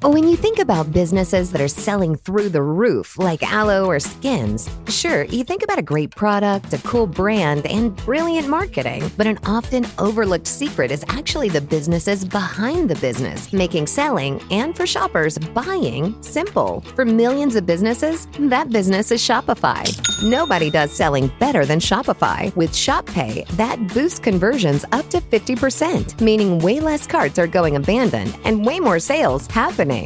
When you think about businesses that are selling through the roof, like aloe or Skims, sure, you think about a great product, a cool brand, and brilliant marketing. But an often overlooked secret is actually the businesses behind the business, making selling, and for shoppers, buying, simple. For millions of businesses, that business is Shopify. Nobody does selling better than Shopify. With Shop Pay, that boosts conversions up to 50%, meaning way less carts are going abandoned and way more sales happening.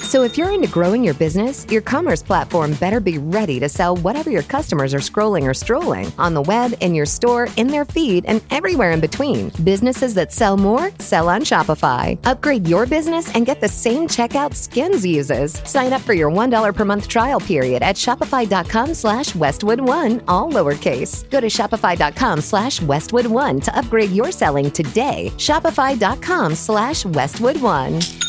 So if you're into growing your business, your commerce platform better be ready to sell whatever your customers are scrolling or strolling on the web, in your store, in their feed, and everywhere in between. Businesses that sell more, sell on Shopify. Upgrade your business and get the same checkout Skims uses. Sign up for your $1 per month trial period at shopify.com/Westwood1, all lowercase. Go to shopify.com/Westwood1 to upgrade your selling today. Shopify.com/Westwood1.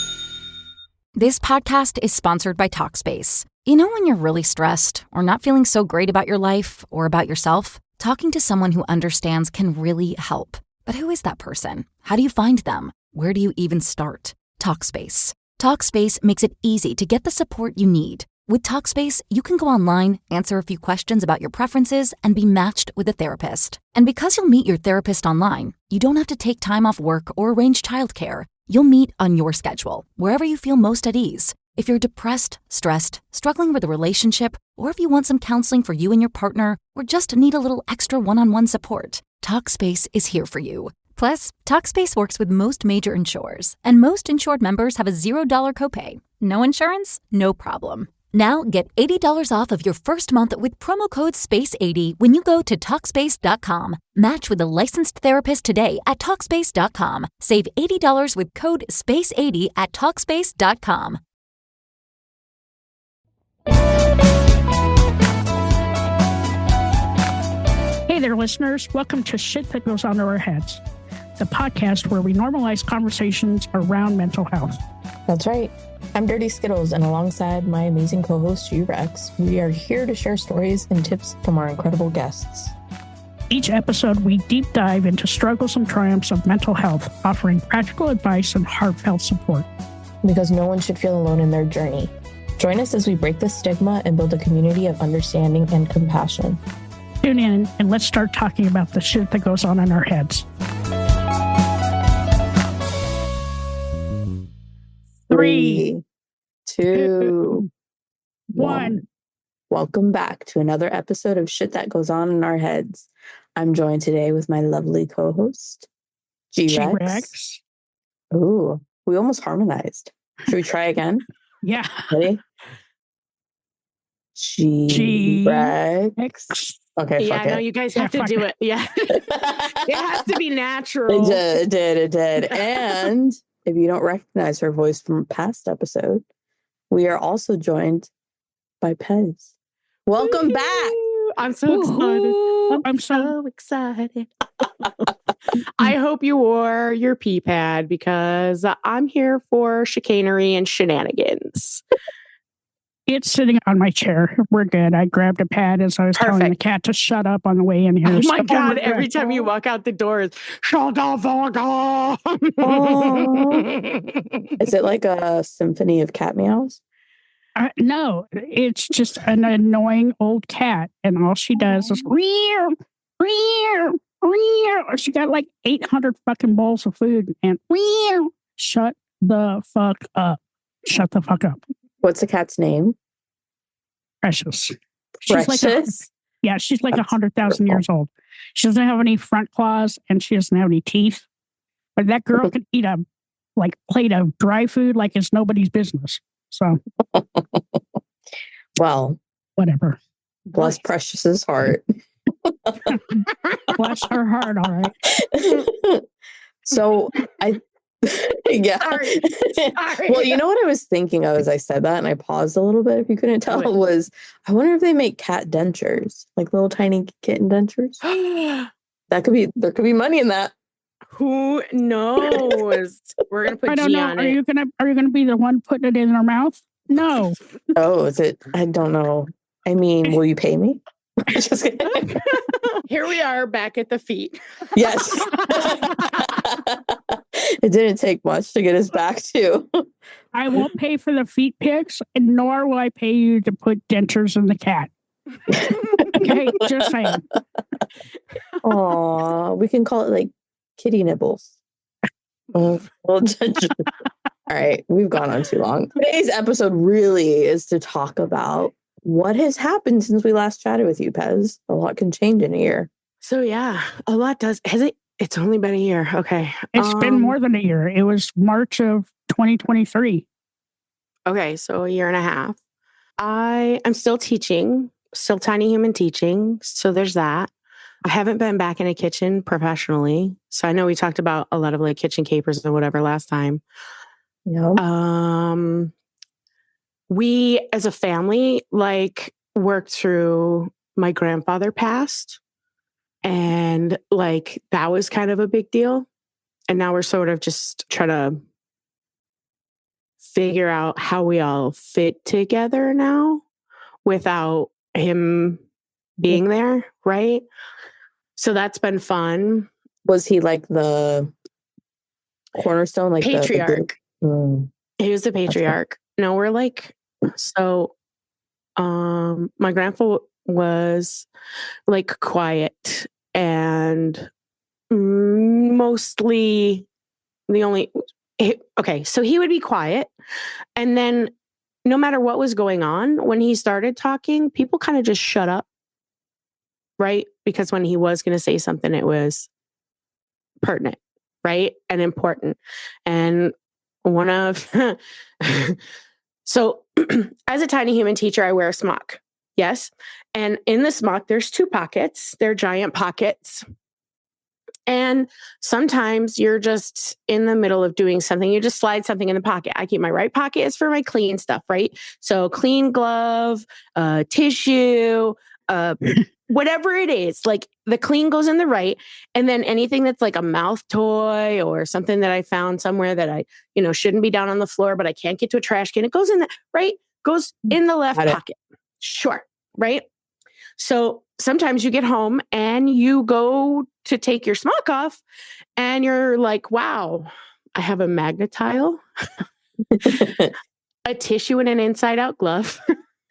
This podcast is sponsored by Talkspace. You know when you're really stressed or not feeling so great about your life or about yourself? Talking to someone who understands can really help. But who is that person? How do you find them? Where do you even start? Talkspace. Talkspace makes it easy to get the support you need. With Talkspace, you can go online, answer a few questions about your preferences, and be matched with a therapist. And because you'll meet your therapist online, you don't have to take time off work or arrange childcare. You'll meet on your schedule, wherever you feel most at ease. If you're depressed, stressed, struggling with a relationship, or if you want some counseling for you and your partner, or just need a little extra one-on-one support, Talkspace is here for you. Plus, Talkspace works with most major insurers, and most insured members have a $0 copay. No insurance? No problem. Now get $80 off of your first month with promo code SPACE80 when you go to Talkspace.com. Match with a licensed therapist today at Talkspace.com. Save $80 with code SPACE80 at Talkspace.com. Hey there, listeners. Welcome to Shit That Goes On to Our Heads, the podcast where we normalize conversations around mental health. That's right. I'm Dirty Skittles, and alongside my amazing co-host, G-Rex, we are here to share stories and tips from our incredible guests. Each episode, we deep dive into struggles and triumphs of mental health, offering practical advice and heartfelt support. Because no one should feel alone in their journey. Join us as we break the stigma and build a community of understanding and compassion. Tune in and let's start talking about the shit that goes on in our heads. 3, 2, 1. Welcome back to another episode of Shit That Goes On in Our Heads. I'm joined today with my lovely co-host, G-Rex. Ooh, we almost harmonized. Should we try again? Yeah. Ready? G-Rex. Okay, yeah, fuck it. no, you guys have to do it. Yeah. It has to be natural. It did. And if you don't recognize her voice from a past episode, we are also joined by Pez. Welcome back. I'm so excited. I'm so excited. I hope you wore your pee pad because I'm here for chicanery and shenanigans. It's sitting on my chair. We're good. I grabbed a pad as I was telling the cat to shut up on the way in here. Oh my God. Every time you walk out the door, it's shut the fuck up. Is it like a symphony of cat meows? No, it's just an annoying old cat. And all she does is rear. She got like 800 fucking bowls of food and shut the fuck up. Shut the fuck up. What's the cat's name? Precious. Precious? She's like 100,000 years old. She doesn't have any front claws and she doesn't have any teeth. But that girl could eat a plate of dry food like it's nobody's business. So, well, whatever. Bless Precious's heart. Bless her heart, all right. So yeah. Sorry. Well, you know what I was thinking of as I said that, and I paused a little bit if you couldn't tell, was I wonder if they make cat dentures, like little tiny kitten dentures. There could be money in that. Who knows? We're gonna put G on it. Are you gonna be the one putting it in their mouth? No. Oh, is it? I don't know. I mean, will you pay me? Just kidding. Here we are back at the feet. Yes. It didn't take much to get us back to. I won't pay for the feet pics, and nor will I pay you to put dentures in the cat. Okay, just saying. Aw, we can call it like kitty nibbles. All right, we've gone on too long. Today's episode really is to talk about what has happened since we last chatted with you, Pez. A lot can change in a year. So yeah, a lot does. Has it? It's only been a year. Okay. It's been more than a year. It was March of 2023. Okay, so a year and a half. I am still teaching, still tiny human teaching. So there's that. I haven't been back in a kitchen professionally. So I know we talked about a lot of like kitchen capers or whatever last time. Yeah. We as a family like worked through my grandfather passed, and like that was kind of a big deal. And now we're sort of just trying to figure out how we all fit together now without him being there, right? So that's been fun. Was he like the cornerstone, like patriarch? He was the patriarch. No, we're like, so my grandpa was like quiet and mostly so he would be quiet, and then no matter what was going on, when he started talking, people kind of just shut up, right? Because when he was going to say something, it was pertinent, right? And important. And one of so as a tiny human teacher, I wear a smock. Yes. And in the smock, there's 2 pockets. They're giant pockets. And sometimes you're just in the middle of doing something. You just slide something in the pocket. I keep my right pocket is for my clean stuff, right? So clean glove, tissue, whatever it is, like the clean goes in the right. And then anything that's like a mouth toy or something that I found somewhere that I, shouldn't be down on the floor, but I can't get to a trash can. It goes in the right, goes in the left pocket. Sure. Right. So sometimes you get home and you go to take your smock off and you're like, wow, I have a magnetile, a tissue, and an inside out glove.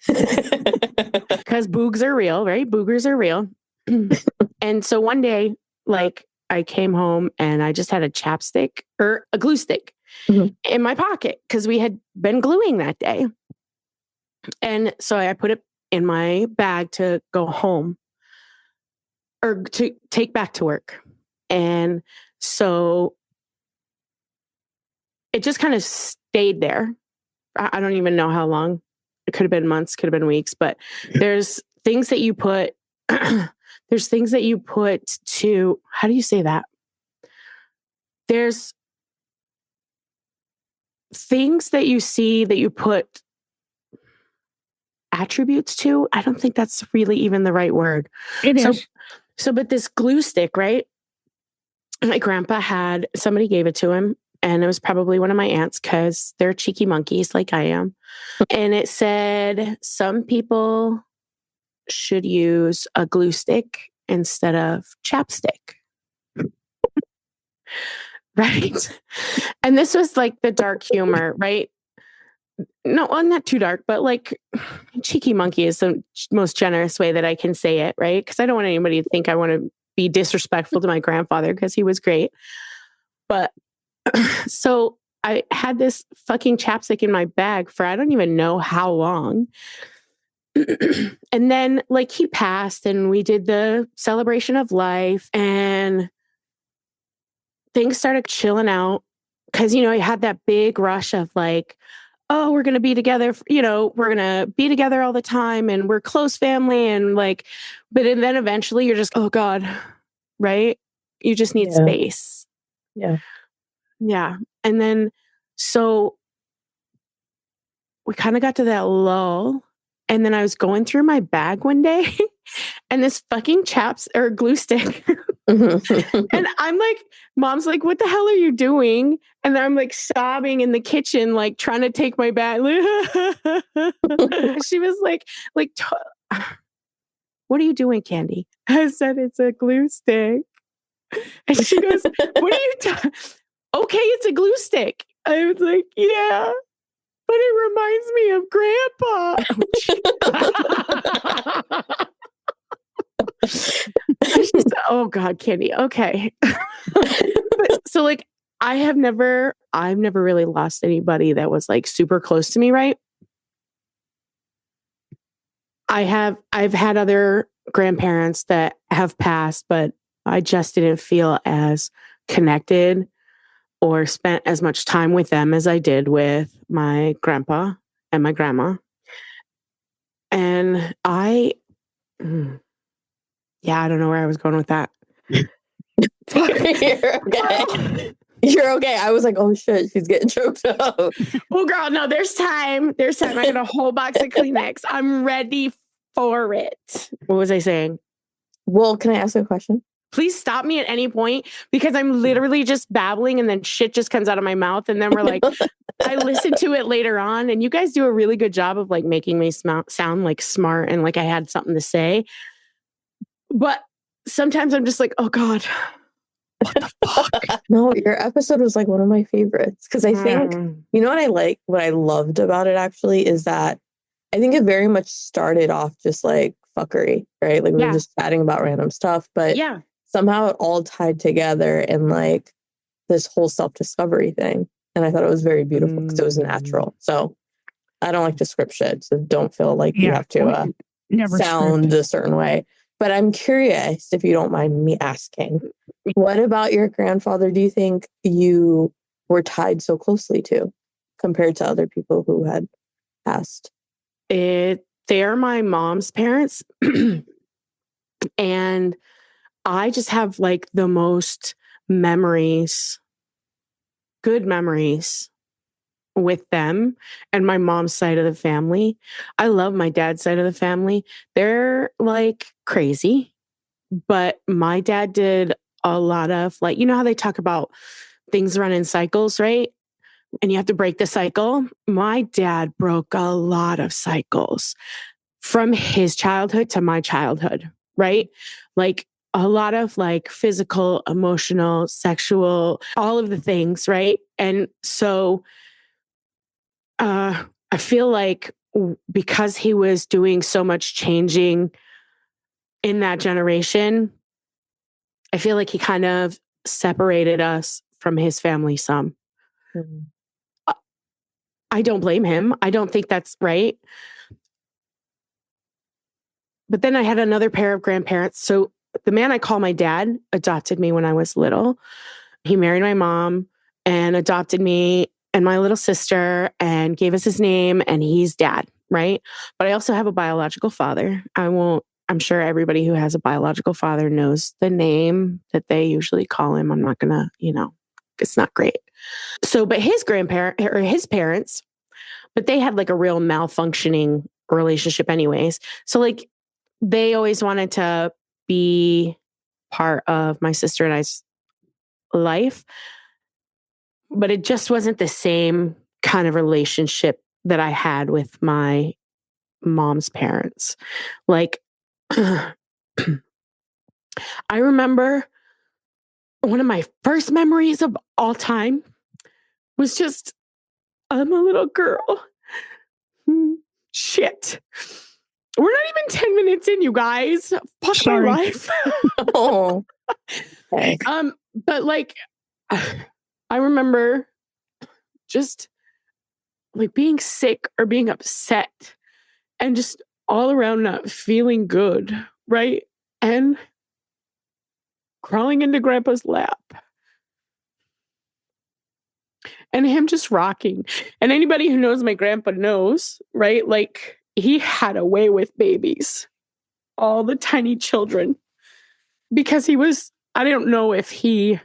Because boogs are real, right? Boogers are real. And so one day, like I came home and I just had a chapstick or a glue stick in my pocket because we had been gluing that day. And so I put it in my bag to go home or to take back to work. And so it just kind of stayed there. I don't even know how long. It could have been months, could have been weeks, but there's things that you put, there's things that you put to, how do you say that? There's things that you see that you put attributes to. I don't think that's really even the right word. It is. So, but this glue stick, right? My grandpa somebody gave it to him, and it was probably one of my aunts because they're cheeky monkeys like I am. And it said, some people should use a glue stick instead of chapstick. Right? And this was like the dark humor, right? No, well, not too dark, but like cheeky monkey is the most generous way that I can say it, right? Because I don't want anybody to think I want to be disrespectful to my grandfather because he was great. But so I had this fucking chapstick in my bag for I don't even know how long. And then like he passed and we did the celebration of life and things started chilling out because, I had that big rush of like, oh, we're going to be together, we're going to be together all the time and we're close family. And like, but then eventually you're just, oh God, right? You just need space. Yeah. Yeah. And then, so we kind of got to that lull. And then I was going through my bag one day and this fucking glue stick. And I'm like, Mom's like, what the hell are you doing? And I'm like sobbing in the kitchen, like trying to take my bag. She was like, what are you doing, Candy? I said, it's a glue stick. And she goes, what are you doing? Okay, it's a glue stick. I was like, yeah. but it reminds me of Grandpa. Oh God, Candy. Okay. So like, I've never really lost anybody that was like super close to me, right? I've had other grandparents that have passed, but I just didn't feel as connected or spent as much time with them as I did with my grandpa and my grandma. And I don't know where I was going with that. You're okay. You're okay. I was like, oh shit, she's getting choked up. Well, girl, no, there's time. I got a whole box of Kleenex. I'm ready for it. What was I saying? Well, can I ask you a question? Please stop me at any point because I'm literally just babbling and then shit just comes out of my mouth. And then we're like, I listen to it later on and you guys do a really good job of like making me sound like smart and like I had something to say. But sometimes I'm just like, oh God, what the fuck? No, your episode was like one of my favorites because I think, you know what I loved about it actually is that I think it very much started off just like fuckery, right? Like we were just chatting about random stuff, but somehow it all tied together in like this whole self-discovery thing. And I thought it was very beautiful because it was natural. So I don't like to script shit. So don't feel like you have to sound a certain way. But I'm curious, if you don't mind me asking, what about your grandfather do you think you were tied so closely to compared to other people who had passed? They're my mom's parents. And I just have like the most memories, good memories with them and my mom's side of the family. I love my dad's side of the family. They're like crazy, but my dad did a lot of like, you know how they talk about things run in cycles, right? And you have to break the cycle. My dad broke a lot of cycles from his childhood to my childhood, right? Like a lot of like physical, emotional, sexual, all of the things, right? And so I feel like because he was doing so much changing in that generation, I feel like he kind of separated us from his family some. Mm-hmm. I don't blame him. I don't think that's right. But then I had another pair of grandparents. So the man I call my dad adopted me when I was little. He married my mom and adopted me and my little sister and gave us his name, and he's dad, right? But I also have a biological father. I'm sure everybody who has a biological father knows the name that they usually call him. I'm not gonna, it's not great. So, but his grandparent or his parents, but they had like a real malfunctioning relationship anyways. So like they always wanted to be part of my sister and I's life, but it just wasn't the same kind of relationship that I had with my mom's parents. Like, I remember one of my first memories of all time was just, I'm a little girl. Shit. We're not even 10 minutes in, you guys. Fuck my life. Oh. Okay. But like, I remember just like being sick or being upset and just all around not feeling good, right? And crawling into Grandpa's lap. And him just rocking. And anybody who knows my grandpa knows, right? Like he had a way with babies, all the tiny children, because I don't know if he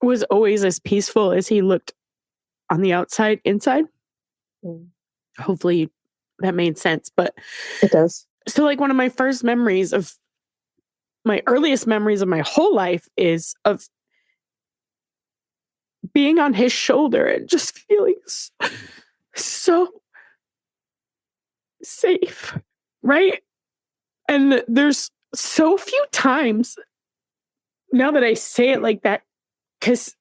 was always as peaceful as he looked on the outside, inside. Hopefully that made sense, but it does. So like one of my earliest memories of my whole life is of being on his shoulder and just feeling so safe, right? And there's so few times now that I say it like that, because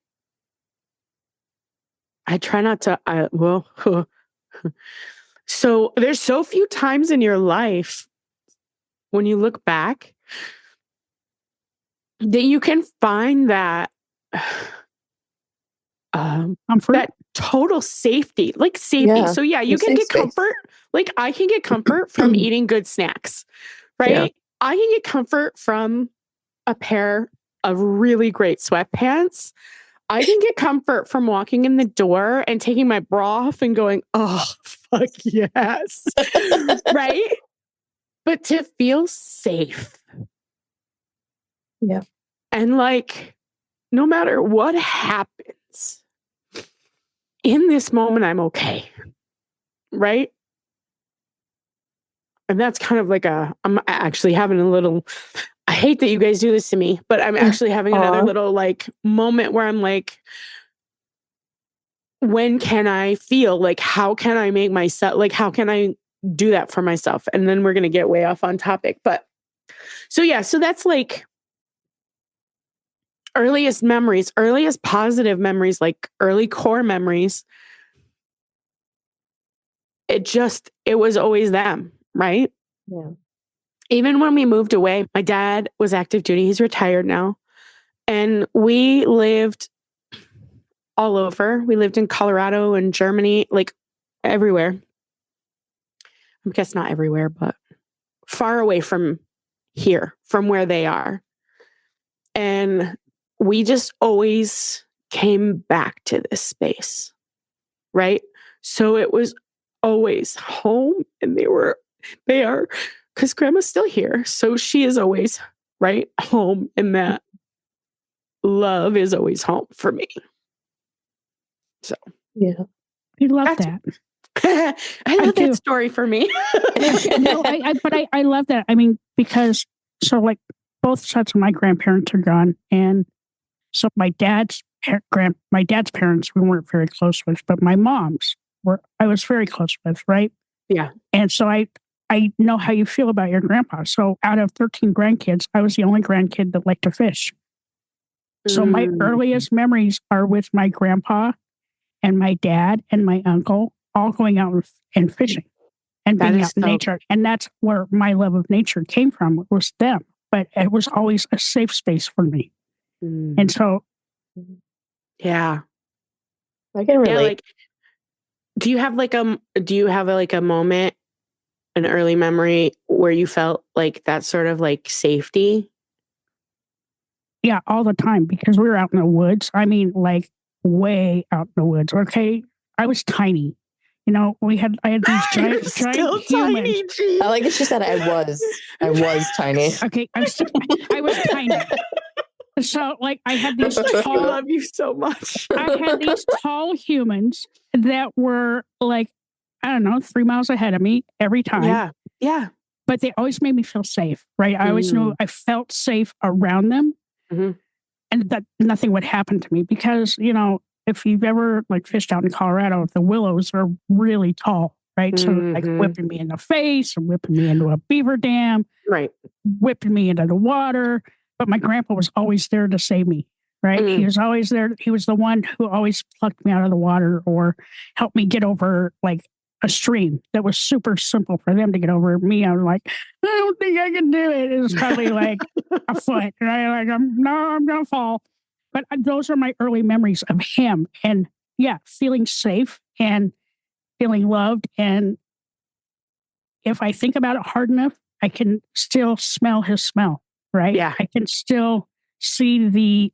I try not to, so there's so few times in your life when you look back that you can find that that total safety, like safety. Yeah, so yeah, you can safe get space. comfort. Like I can get comfort from eating good snacks, right? Yeah. I can get comfort from a pair of really great sweatpants. I can get comfort from walking in the door and taking my bra off and going, oh, fuck yes. Right? But to feel safe. Yeah. And like, no matter what happens, in this moment, I'm okay. Right? And that's kind of like I'm actually having a little, I hate that you guys do this to me, but I'm actually having another little like moment where I'm like, when can I feel like, how can I make myself, like, how can I do that for myself? And then we're going to get way off on topic. But so, yeah, so that's like earliest memories, earliest positive memories, like early core memories. It was always them, right? Yeah. Even when we moved away, my dad was active duty. He's retired now. And we lived all over. We lived in Colorado and Germany, like everywhere. I guess not everywhere, but far away from here, from where they are. And we just always came back to this space, right? So it was always home, and they are, because grandma's still here. So she is always right home, and that love is always home for me. So, yeah. I love that. I love that story for me. No, I love that. I mean, because so like both sets of my grandparents are gone, and so my dad's parents we weren't very close with, but my mom's I was very close with, right? Yeah. And so I know how you feel about your grandpa. So out of 13 grandkids, I was the only grandkid that liked to fish. So my earliest memories are with my grandpa and my dad and my uncle all going out and fishing and being out in nature. And that's where my love of nature came from, was them. But it was always a safe space for me. And so, yeah, I can relate. Yeah, like, do you have a moment, an early memory where you felt like that sort of like safety? Yeah, all the time, because we were out in the woods. I mean, like way out in the woods. Okay, I was tiny. You know, I had these giant humans. Tiny, I like that she said I was tiny. Okay, I was tiny. So, like, I had these tall. I love you so much. I had these tall humans that were like, I don't know, 3 miles ahead of me every time. Yeah, yeah. But they always made me feel safe, right? I always knew I felt safe around them, and that nothing would happen to me, because, you know, if you've ever like fished out in Colorado, the willows are really tall, right? So like whipping me in the face and whipping me into a beaver dam, right? Whipping me into the water. But my grandpa was always there to save me, right? He was always there. He was the one who always plucked me out of the water or helped me get over like a stream that was super simple for them to get over. Me, I was like, I don't think I can do it. It was probably like a foot, right? Like, I'm going to fall. But those are my early memories of him. And yeah, feeling safe and feeling loved. And if I think about it hard enough, I can still smell his smell, right? Yeah. I can still see the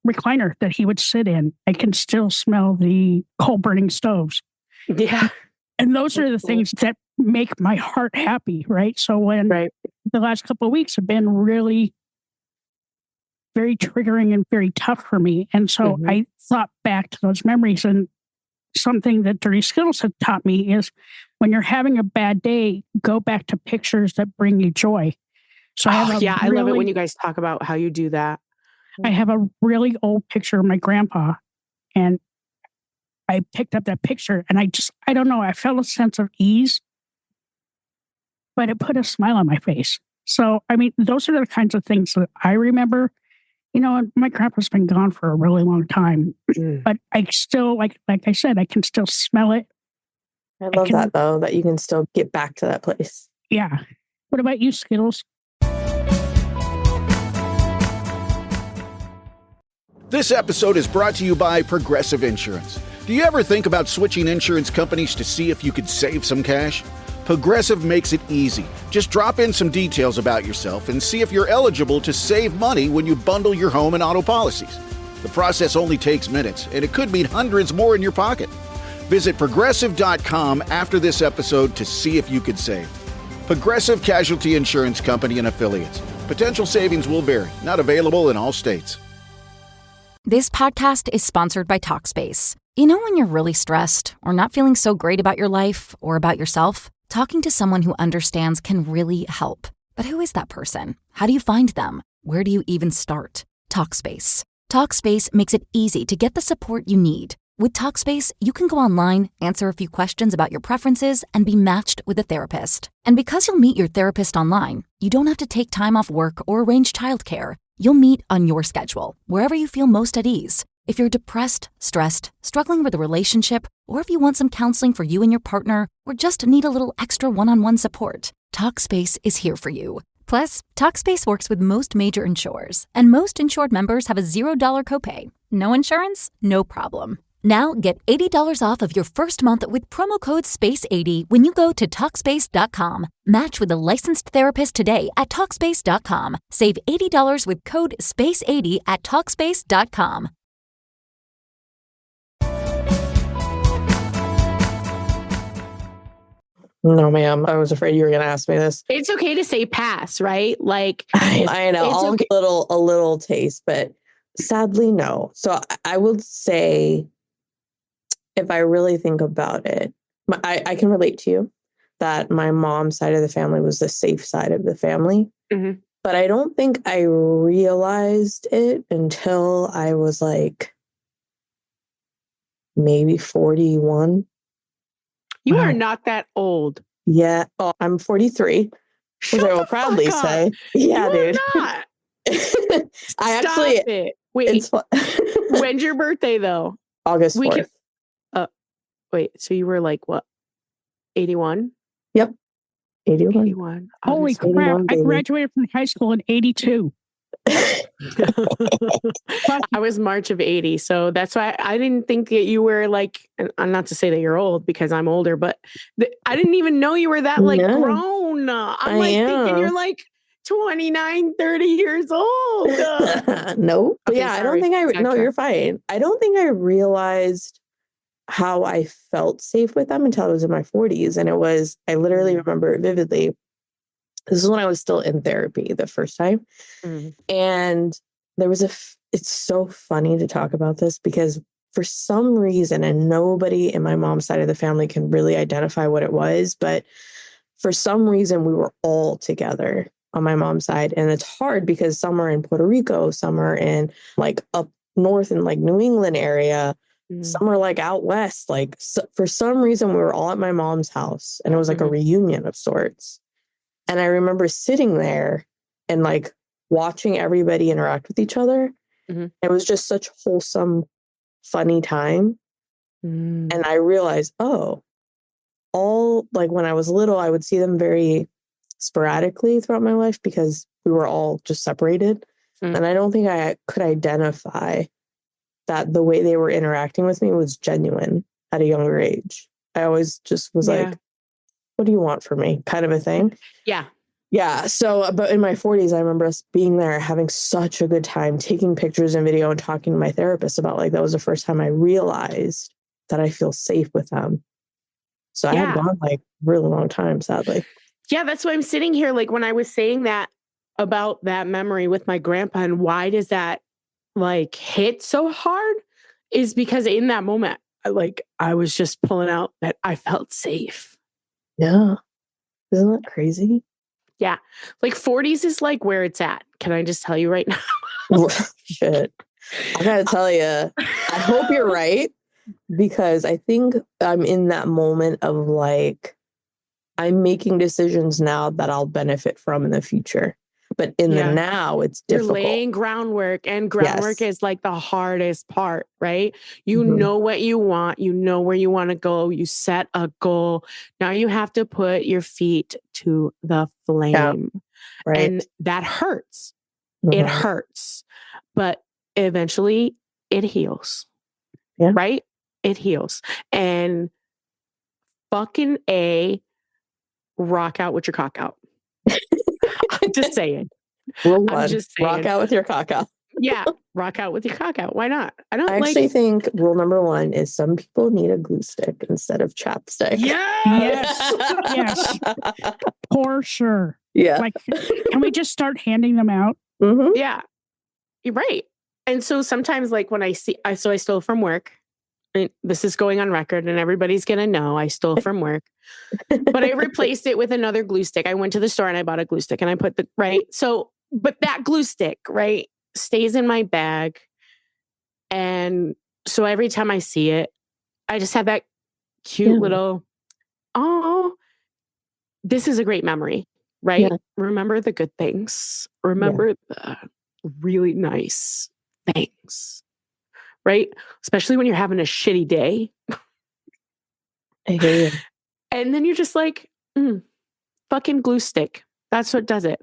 recliner that he would sit in. I can still smell the coal burning stoves. Yeah. And those are the things that make my heart happy, right? So when the last couple of weeks have been really very triggering and very tough for me. And so I thought back to those memories, and something that Dirty Skittles had taught me is when you're having a bad day, go back to pictures that bring you joy. So I love it when you guys talk about how you do that. I have a really old picture of my grandpa, and I picked up that picture, and I don't know, I felt a sense of ease, but it put a smile on my face. So, I mean, those are the kinds of things that I remember. my grandpa's been gone for a really long time, but I still, like I said, I can still smell it. I love that, though, that you can still get back to that place. Yeah. What about you, Skittles? This episode is brought to you by Progressive Insurance. Do you ever think about switching insurance companies to see if you could save some cash? Progressive makes it easy. Just drop in some details about yourself and see if you're eligible to save money when you bundle your home and auto policies. The process only takes minutes, and it could mean hundreds more in your pocket. Visit Progressive.com after this episode to see if you could save. Progressive Casualty Insurance Company and Affiliates. Potential savings will vary. Not available in all states. This podcast is sponsored by Talkspace. When you're really stressed or not feeling so great about your life or about yourself, talking to someone who understands can really help. But who is that person? How do you find them? Where do you even start? Talkspace. Talkspace makes it easy to get the support you need. With Talkspace, you can go online, answer a few questions about your preferences, and be matched with a therapist. And because you'll meet your therapist online, you don't have to take time off work or arrange childcare. You'll meet on your schedule, wherever you feel most at ease. If you're depressed, stressed, struggling with a relationship, or if you want some counseling for you and your partner, or just need a little extra one-on-one support, Talkspace is here for you. Plus, Talkspace works with most major insurers, and most insured members have a $0 copay. No insurance? No problem. Now get $80 off of your first month with promo code SPACE80 when you go to Talkspace.com. Match with a licensed therapist today at Talkspace.com. Save $80 with code SPACE80 at Talkspace.com. No, ma'am. I was afraid you were going to ask me this. It's okay to say pass, right? Like I know. I'll get a little taste, but sadly, no. So I would say, if I really think about it, I can relate to you that my mom's side of the family was the safe side of the family. Mm-hmm. But I don't think I realized it until I was like maybe 41. You are not that old. Yeah. Oh, I'm 43. Which I will proudly say. Yeah, dude. Not. I it. Wait. When's your birthday, though? August 4th. Wait, so you were like, what, 81? Yep. 81. 81. Holy crap. 81, I graduated from high school in 82. I was March of 80. So that's why I didn't think that you were like, and not to say that you're old because I'm older, but I didn't even know you were that grown. I'm thinking you're like 29, 30 years old. No. But okay, yeah, sorry. I don't think no, you're fine. I don't think I realized how I felt safe with them until I was in my 40s. And I literally remember it vividly. This is when I was still in therapy the first time. Mm-hmm. And there was it's so funny to talk about this because for some reason, and nobody in my mom's side of the family can really identify what it was, but for some reason we were all together on my mom's side. And it's hard because some are in Puerto Rico, some are in like up north in like New England area. Some are like out west. Like for some reason, we were all at my mom's house and it was like a reunion of sorts. And I remember sitting there and like watching everybody interact with each other. Mm-hmm. It was just such wholesome, funny time. Mm. And I realized, all like when I was little, I would see them very sporadically throughout my life because we were all just separated. Mm. And I don't think I could identify that the way they were interacting with me was genuine at a younger age. I always just was like, what do you want from me? Kind of a thing. Yeah. Yeah. So, but in my 40s, I remember us being there, having such a good time, taking pictures and video and talking to my therapist about like, that was the first time I realized that I feel safe with them. So I had gone like really long time, sadly. Yeah. That's why I'm sitting here. Like when I was saying that about that memory with my grandpa and why does that like hit so hard is because in that moment, I was just pulling out that I felt safe. Yeah. Isn't that crazy? Yeah. Like 40s is like where it's at. Can I just tell you right now? Shit. I gotta tell you, I hope you're right because I think I'm in that moment of like, I'm making decisions now that I'll benefit from in the future. But in the now, it's difficult. You're laying groundwork, and groundwork is like the hardest part, right? You know what you want. You know where you want to go. You set a goal. Now you have to put your feet to the flame. Yeah. Right. And that hurts. It hurts. But eventually it heals. Yeah. Right? It heals. And fucking rock out with your cock out. I'm just saying. Rule one, rock out with your cock out. Yeah, rock out with your cock out. Why not? I actually think rule number one is some people need a glue stick instead of chapstick. Yes. Yes. For sure. Yeah. Like, can we just start handing them out? Yeah. You're right. And so sometimes, like, when I stole from work, and this is going on record and everybody's going to know I stole from work, but I replaced it with another glue stick. I went to the store and I bought a glue stick and I put but that glue stick, right, stays in my bag. And so every time I see it, I just have that cute little, this is a great memory, right? Yeah. Remember the good things. Remember the really nice things, right? Especially when you're having a shitty day. I hear you. And then you're just like, fucking glue stick. That's what does it.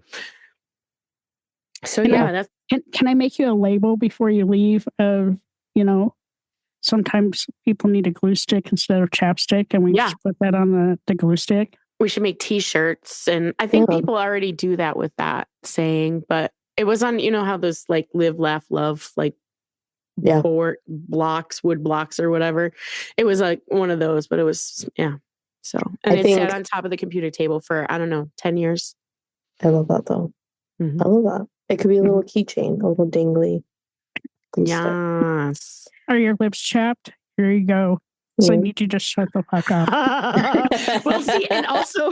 So that's. Can I make you a label before you leave of, sometimes people need a glue stick instead of chapstick, and we just put that on the glue stick? We should make t-shirts, and I think people already do that with that saying, but it was on, how those like live, laugh, love, like board blocks, wood blocks or whatever. It was like one of those, but it was, So, and it sat on top of the computer table for, 10 years. I love that though. I love that. It could be a little keychain, a little dingly. Yes. Are your lips chapped? Here you go. So I need you to shut the fuck up. Well, see, and also,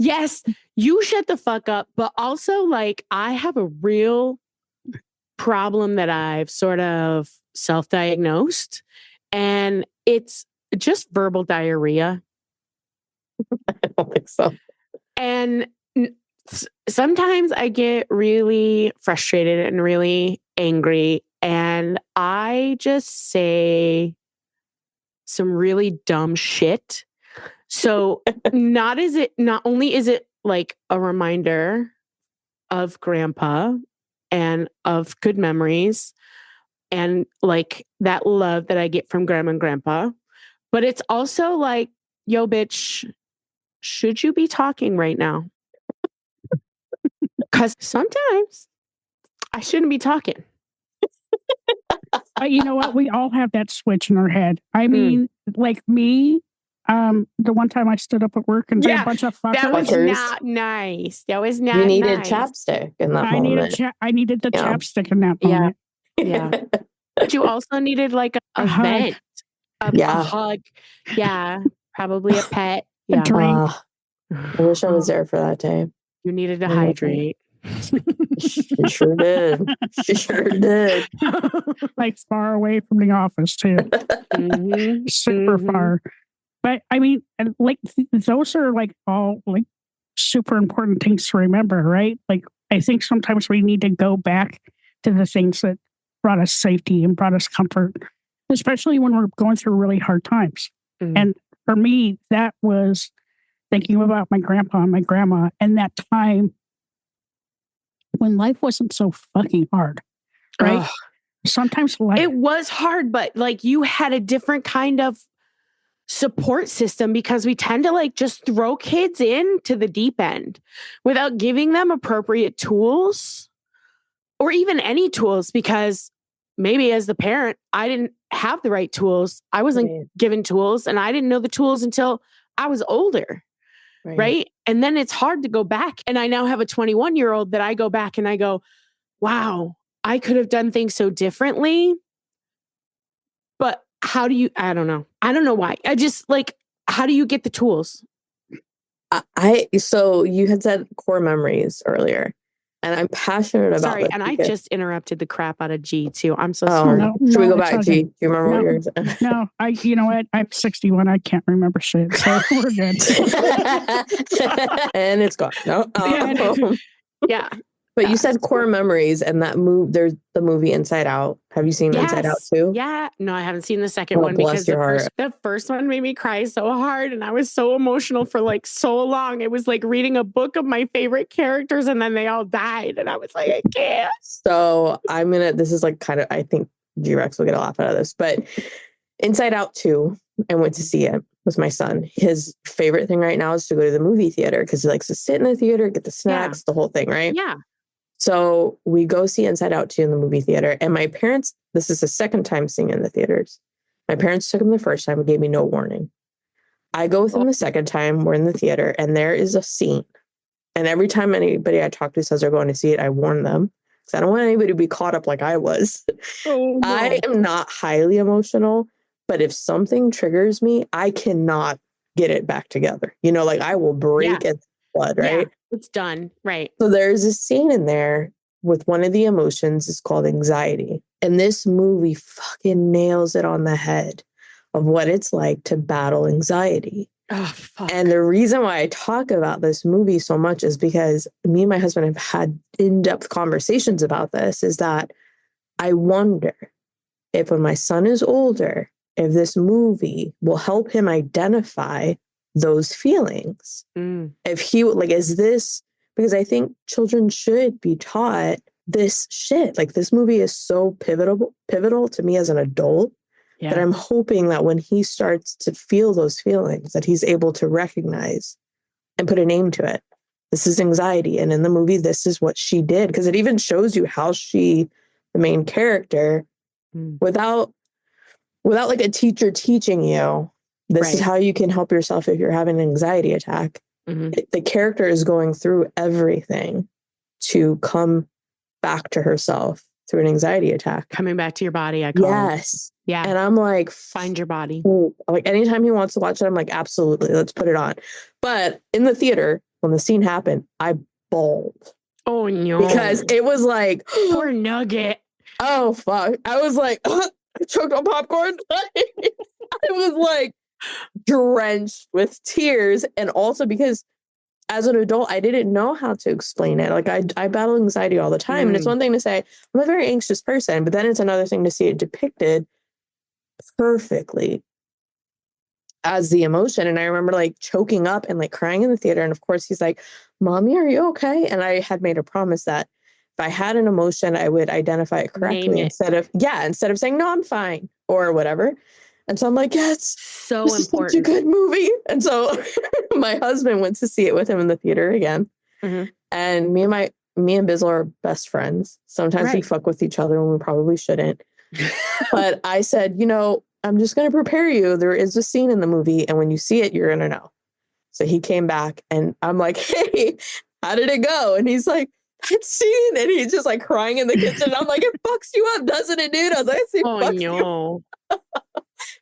yes, you shut the fuck up, but also, like, I have a real problem that I've sort of self-diagnosed, and it's just verbal diarrhea. I don't think so. And sometimes I get really frustrated and really angry, and I just say some really dumb shit. So not only is it like a reminder of grandpa and of good memories and like that love that I get from grandma and grandpa, but it's also like, yo, bitch, should you be talking right now? Because sometimes I shouldn't be talking. But you know what? We all have that switch in our head. I mean, like me, the one time I stood up at work and said a bunch of fuckers. That was not nice. That was not nice. You needed chapstick in that moment. I needed the chapstick in that moment. Yeah. But you also needed like a vent. A hug. Yeah. Probably a pet. A drink. I wish I was there for that day. You needed to hydrate. She sure did. She sure did. Like far away from the office too. Super far. But I mean, like those are like all like super important things to remember, right? Like I think sometimes we need to go back to the things that brought us safety and brought us comfort, especially when we're going through really hard times. And for me, that was thinking about my grandpa and my grandma and that time when life wasn't so fucking hard, right? Sometimes life... It was hard, but like you had a different kind of support system because we tend to like just throw kids into the deep end without giving them appropriate tools or even any tools, because maybe as the parent, I didn't have the right tools. I wasn't given tools and I didn't know the tools until I was older. Right. And then it's hard to go back. And I now have a 21-year-old that I go back and I go, wow, I could have done things so differently. But how do you, I don't know. I don't know why. I just like, how do you get the tools? So you had said core memories earlier, and I'm passionate about Sorry, this. and I just interrupted the crap out of G too. I'm so sorry. sorry. Should we go back, G? Do you remember what you were saying? No, you know what? I'm 61. I can't remember shit, so we're good. And it's gone. No. Yeah. But you said core memories, and that there's the movie Inside Out. Have you seen Inside Out too? Yeah. No, I haven't seen the second one because the first one made me cry so hard, and I was so emotional for like so long. It was like reading a book of my favorite characters, and then they all died, and I was like, I can't. So this is like kind of, I think G-Rex will get a laugh out of this, but Inside Out 2, I went to see it with my son. His favorite thing right now is to go to the movie theater because he likes to sit in the theater, get the snacks, the whole thing, right? Yeah. So we go see Inside Out 2 in the movie theater. And my parents, this is the second time seeing in the theaters. My parents took him the first time and gave me no warning. I go with him the second time. We're in the theater and there is a scene. And every time anybody I talk to says they're going to see it, I warn them. Because I don't want anybody to be caught up like I was. Oh, no. I am not highly emotional, but if something triggers me, I cannot get it back together. Like I will break and blood, right? Yeah, it's done. Right. So there's a scene in there with one of the emotions is called anxiety. And this movie fucking nails it on the head of what it's like to battle anxiety. Oh, fuck. And the reason why I talk about this movie so much is because me and my husband have had in-depth conversations about this, is that I wonder if when my son is older, if this movie will help him identify those feelings. If he is this, because I think children should be taught this shit. Like this movie is so pivotal to me as an adult that I'm hoping that when he starts to feel those feelings, that he's able to recognize and put a name to it. This is anxiety. And in the movie, this is what she did. Because it even shows you how she, the main character, without like a teacher teaching you, this is how you can help yourself if you're having an anxiety attack. The character is going through everything to come back to herself through an anxiety attack. Coming back to your body, I call it. Yeah. And I'm like, find your body. Like anytime he wants to watch it, I'm like, absolutely, let's put it on. But in the theater, when the scene happened, I bawled. Oh, no. Because it was like, poor Nugget. Oh, fuck. I was like, I choked on popcorn. I was like drenched with tears. And also because as an adult, I didn't know how to explain it. Like I battle anxiety all the time. And it's one thing to say, I'm a very anxious person, but then it's another thing to see it depicted perfectly as the emotion. And I remember like choking up and like crying in the theater. And of course he's like, Mommy, are you okay? And I had made a promise that if I had an emotion, I would identify it correctly instead of saying, no, I'm fine or whatever. And so I'm like, yes, so this important. is such a good movie. And so my husband went to see it with him in the theater again. And me and Bizzle are best friends. Sometimes we fuck with each other when we probably shouldn't. But I said, I'm just going to prepare you. There is a scene in the movie, and when you see it, you're going to know. So he came back, and I'm like, hey, how did it go? And he's like, that scene. And he's just like crying in the kitchen. I'm like, it fucks you up, doesn't it, dude? I was like, no.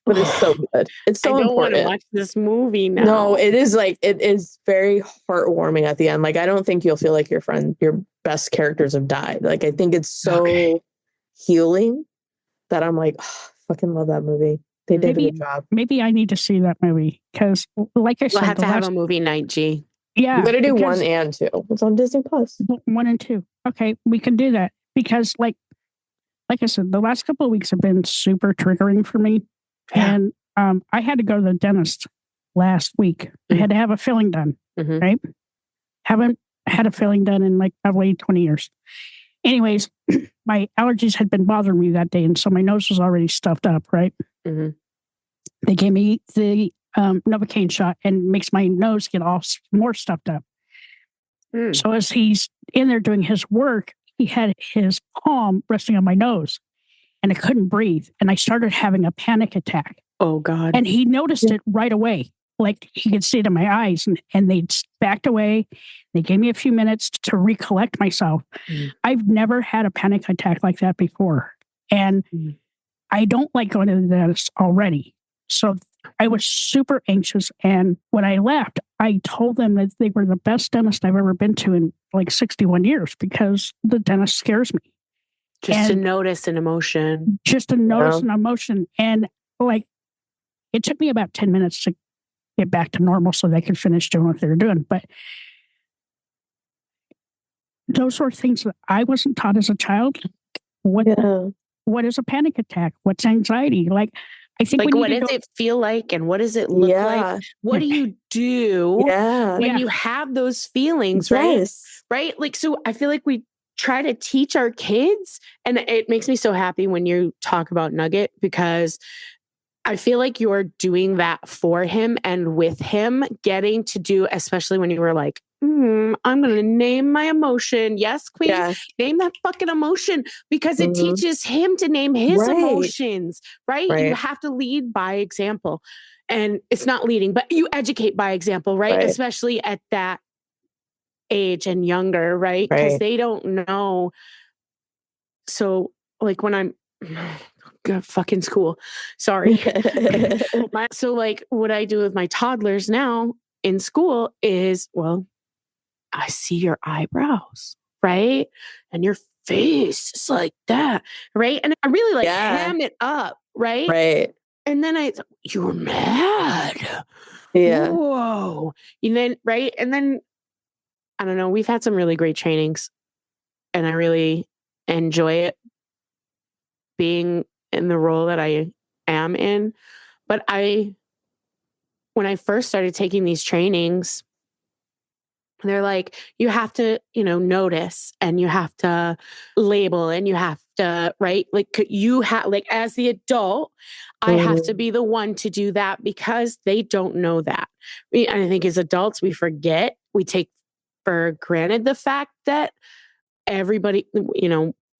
But it's so good. It's so important. I don't want to watch this movie now. No, it is very heartwarming at the end. Like, I don't think you'll feel like your best characters have died. Like, I think it's so healing that I'm like, fucking love that movie. They did a good job. Maybe I need to see that movie because, like I said, we'll have to have a movie night, G. Yeah, you got to do 1 and 2. It's on Disney Plus. 1 and 2. Okay, we can do that because, like I said, the last couple of weeks have been super triggering for me, and I had to go to the dentist last week. I had to have a filling done. Right? Haven't had a filling done in like probably 20 years. Anyways, my allergies had been bothering me that day, and so my nose was already stuffed up. Right? They gave me the Novocaine shot and makes my nose get all more stuffed up. So as he's in there doing his work, he had his palm resting on my nose and I couldn't breathe. And I started having a panic attack. Oh, God. And he noticed it right away. Like he could see it in my eyes and they backed away. They gave me a few minutes to recollect myself. I've never had a panic attack like that before. And I don't like going to the dentist already. So I was super anxious. And when I left, I told them that they were the best dentist I've ever been to in like 61 years because the dentist scares me. To notice an emotion. Just to notice an emotion. And like, it took me about 10 minutes to get back to normal so they could finish doing what they were doing. But those were things that I wasn't taught as a child. What is a panic attack? What's anxiety? Like, I think like, what does it feel like? And what does it look like? What do you do when you have those feelings, right? Right? Like, so I feel like we try to teach our kids, and it makes me so happy when you talk about Nugget, because I feel like you're doing that for him and with him, getting to do, especially when you were like, I'm going to name my emotion. Yes, queen, name that fucking emotion, because it teaches him to name his emotions, right? You have to lead by example, and it's not leading, but you educate by example, right? Especially at that age and younger, right? Because they don't know. So like when I'm fucking school, sorry. So like what I do with my toddlers now in school is, well, I see your eyebrows, right? And your face is like that, right? And I really like ham it up, right? Right. And then you're mad. Yeah. Whoa. And then, right? And then, I don't know, we've had some really great trainings, and I really enjoy it, being in the role that I am in. But when I first started taking these trainings, they're like, you have to, notice, and you have to label, and you have to, right? Like you have, like as the adult, I have to be the one to do that, because they don't know that. I think as adults, we forget, we take for granted the fact that everybody,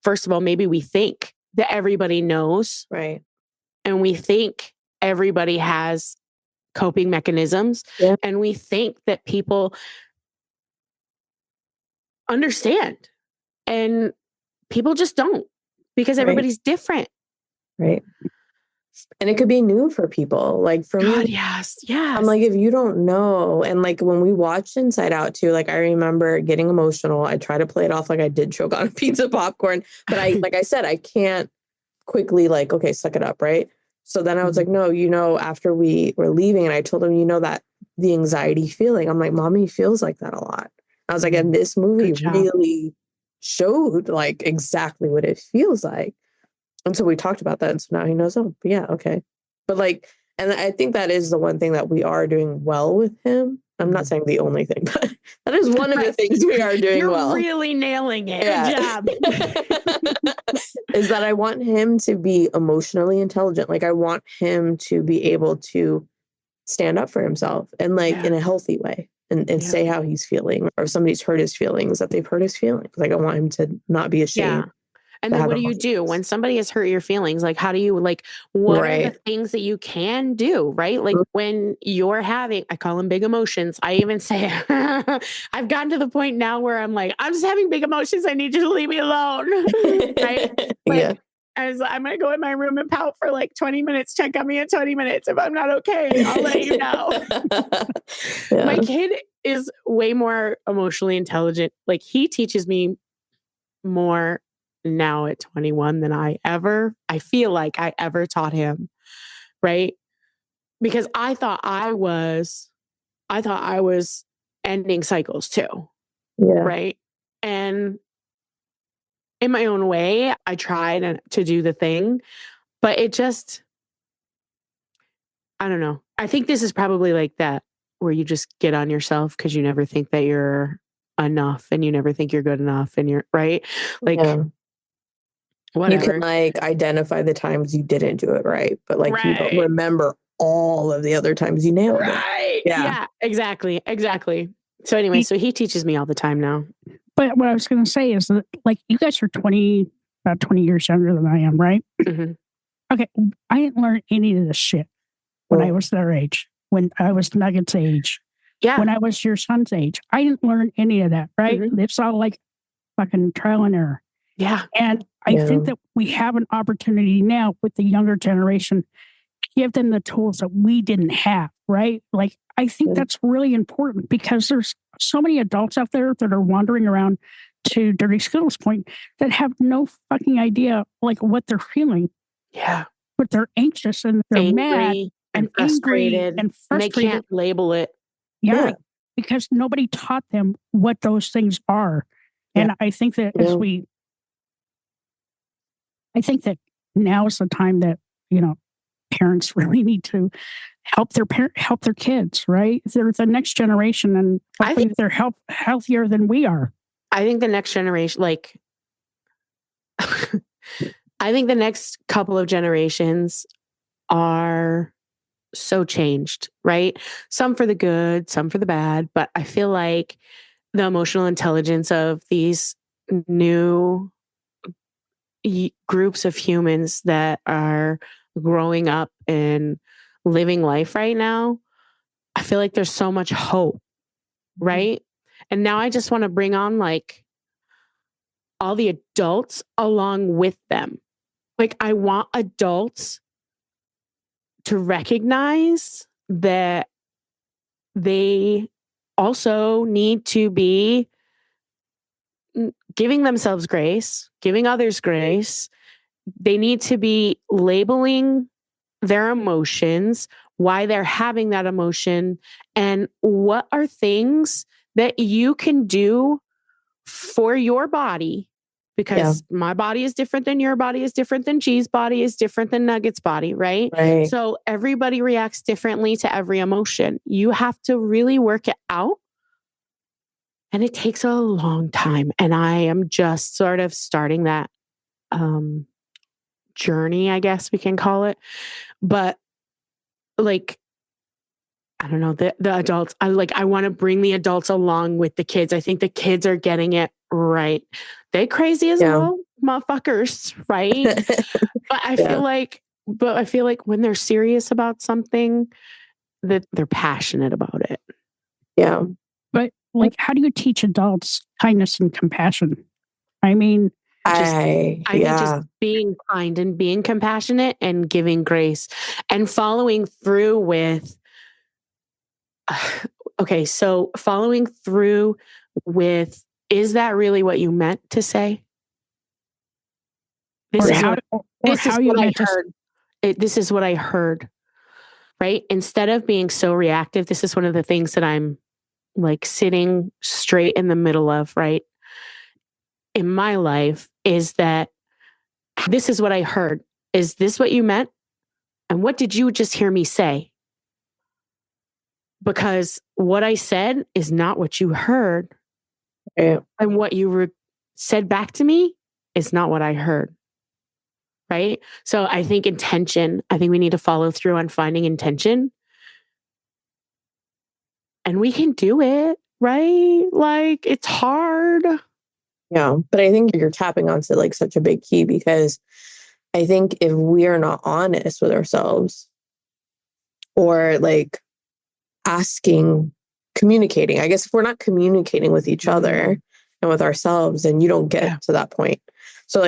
first of all, maybe we think that everybody knows. Right. And we think everybody has coping mechanisms. Yeah. And we think that people understand, and people just don't, because everybody's different. Right. And it could be new for people. Like for me, yes. I'm like, if you don't know, and like when we watched Inside Out too, like I remember getting emotional. I try to play it off like I did choke on a piece of popcorn, but like I said, I can't quickly like, okay, suck it up, right? So then I was like, no, after we were leaving, and I told him, that the anxiety feeling, I'm like, mommy feels like that a lot. I was like, and this movie really showed like exactly what it feels like. And so we talked about that. And so now he knows, oh, yeah, okay. But like, and I think that is the one thing that we are doing well with him. I'm not saying the only thing, but that is one of the things we are doing well. You're really nailing it. Yeah. Good job. Is that I want him to be emotionally intelligent. Like I want him to be able to stand up for himself, and like in a healthy way, and say how he's feeling, or if somebody's hurt his feelings, that they've hurt his feelings. Like I want him to not be ashamed. Yeah. And then what do you do when somebody has hurt your feelings? Like, how do you, like, what are the things that you can do, right? Like when you're having, I call them big emotions. I even say, I've gotten to the point now where I'm like, I'm just having big emotions. I need you to leave me alone. Right? Like, as I'm going to go in my room and pout for like 20 minutes, check on me in 20 minutes. If I'm not okay, I'll let you know. My kid is way more emotionally intelligent. Like he teaches me more now at 21 than I feel like I ever taught him. Right. Because I thought I was ending cycles too. Yeah. Right. And in my own way, I tried to do the thing, but it just, I don't know. I think this is probably like that, where you just get on yourself because you never think that you're enough, and you never think you're good enough, and you're right. Like, whatever. You can like identify the times you didn't do it right, but like you don't remember all of the other times you nailed it. Yeah, exactly. So anyway, so he teaches me all the time now. But what I was going to say is that like you guys are about 20 years younger than I am, right? Mm-hmm. Okay. I didn't learn any of this shit when I was their age, when I was Nugget's age. Yeah. When I was your son's age. I didn't learn any of that, right? Mm-hmm. It's all like fucking trial and error. Yeah. And I think that we have an opportunity now with the younger generation to give them the tools that we didn't have, right? Like, I think that's really important, because there's so many adults out there that are wandering around, to Dirty Skittles' point, that have no fucking idea, like, what they're feeling. Yeah. But they're anxious and they're angry, mad and frustrated, and frustrated. They can't label it. Yeah. Because nobody taught them what those things are. And I think that I think that now is the time that, parents really need to help their kids, right? They're the next generation, and I think they're healthier than we are. I think the next generation, I think the next couple of generations are so changed, right? Some for the good, some for the bad. But I feel like the emotional intelligence of these new groups of humans that are growing up and living life right now, I feel like there's so much hope, right? And now I just want to bring on all the adults along with them. I want adults to recognize that they also need to be giving themselves grace, giving others grace. They need to be labeling their emotions, why they're having that emotion, and what are things that you can do for your body. Because my body is different than your body is different than G's body is different than Nugget's body, right? So everybody reacts differently to every emotion. You have to really work it out. And it takes a long time. And I am just sort of starting that journey, I guess we can call it. But I don't know, the adults, I want to bring the adults along with the kids. I think the kids are getting it right. They crazy as well, motherfuckers, right? But I feel like when they're serious about something, that they're passionate about it. Yeah. But how do you teach adults kindness and compassion? I mean, I think just being kind and being compassionate and giving grace and following through with, so following through with, is that really what you meant to say? This is what I heard, right? Instead of being so reactive, this is one of the things that I'm sitting straight in the middle of, right? In my life is that this is what I heard. Is this what you meant? And what did you just hear me say? Because what I said is not what you heard. And what you said back to me is not what I heard. Right? So I think intention, I think we need to follow through on finding intention. And we can do it, right? It's hard. Yeah. But I think you're tapping onto such a big key, because I think if we are not honest with ourselves or communicating, I guess if we're not communicating with each other and with ourselves, then you don't get to that point. So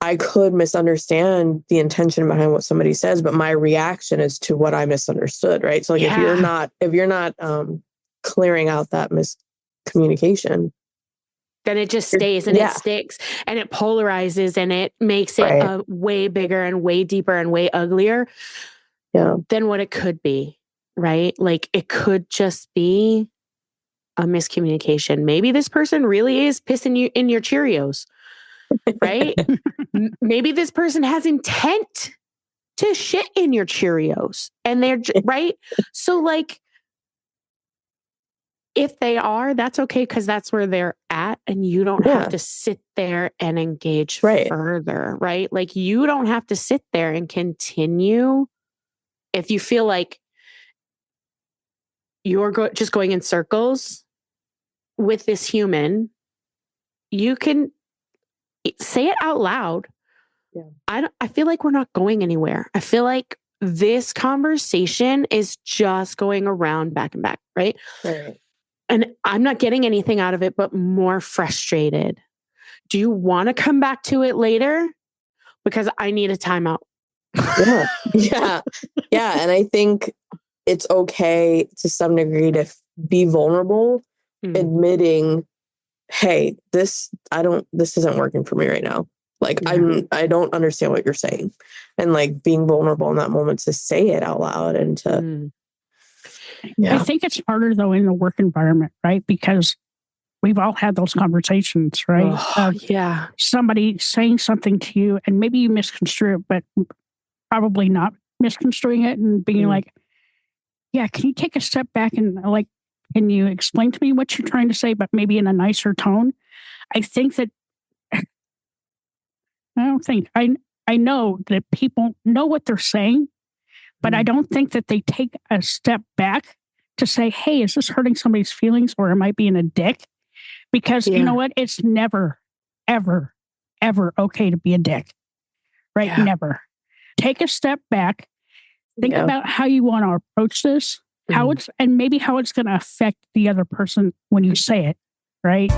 I could misunderstand the intention behind what somebody says, but my reaction is to what I misunderstood, right? So if you're not clearing out that miscommunication, then it just stays and it sticks and it polarizes and it makes it way bigger and way deeper and way uglier than what it could be, right? It could just be a miscommunication. Maybe this person really is pissing you in your Cheerios, right? Maybe this person has intent to shit in your Cheerios and they're right. So if they are, that's okay, because that's where they're at and you don't have to sit there and engage further, right? You don't have to sit there and continue. If you feel like you're just going in circles with this human, you can say it out loud. Yeah. I feel like we're not going anywhere. I feel like this conversation is just going around back and back, right? Right. And I'm not getting anything out of it, but more frustrated. Do you want to come back to it later? Because I need a timeout. Yeah. And I think it's okay to some degree to be vulnerable, admitting, hey, this isn't working for me right now. I don't understand what you're saying. And being vulnerable in that moment to say it out loud and to I think it's harder though in the work environment, right? Because we've all had those conversations, right? Yeah. Somebody saying something to you and maybe you misconstrue it, but probably not misconstruing it and being like, yeah, can you take a step back and like, can you explain to me what you're trying to say, but maybe in a nicer tone? I think that I know that people know what they're saying, but I don't think that they take a step back to say, hey, is this hurting somebody's feelings or am I being a dick? Because you know what? It's never, ever, ever okay to be a dick, right? Yeah. Never. Take a step back. Think about how you want to approach this, how it's going to affect the other person when you say it, right?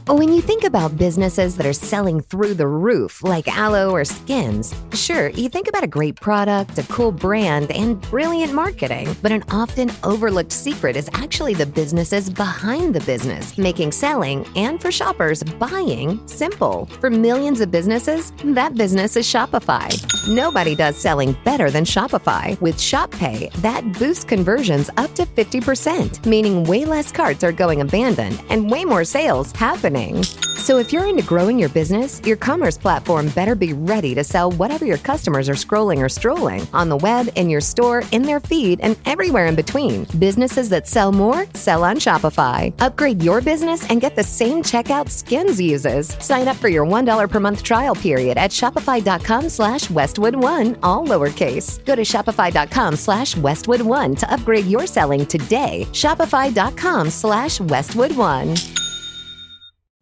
When you think about businesses that are selling through the roof, like aloe or Skims, sure, you think about a great product, a cool brand, and brilliant marketing. But an often overlooked secret is actually the businesses behind the business, making selling, and for shoppers, buying, simple. For millions of businesses, that business is Shopify. Nobody does selling better than Shopify. With Shop Pay, that boosts conversions up to 50%, meaning way less carts are going abandoned and way more sales happening. So if you're into growing your business, your commerce platform better be ready to sell whatever your customers are scrolling or strolling on the web, in your store, in their feed, and everywhere in between. Businesses that sell more, sell on Shopify. Upgrade your business and get the same checkout Skims uses. Sign up for your $1 per month trial period at shopify.com/Westwood1, all lowercase. Go to shopify.com/Westwood1 to upgrade your selling today. Shopify.com/Westwood1.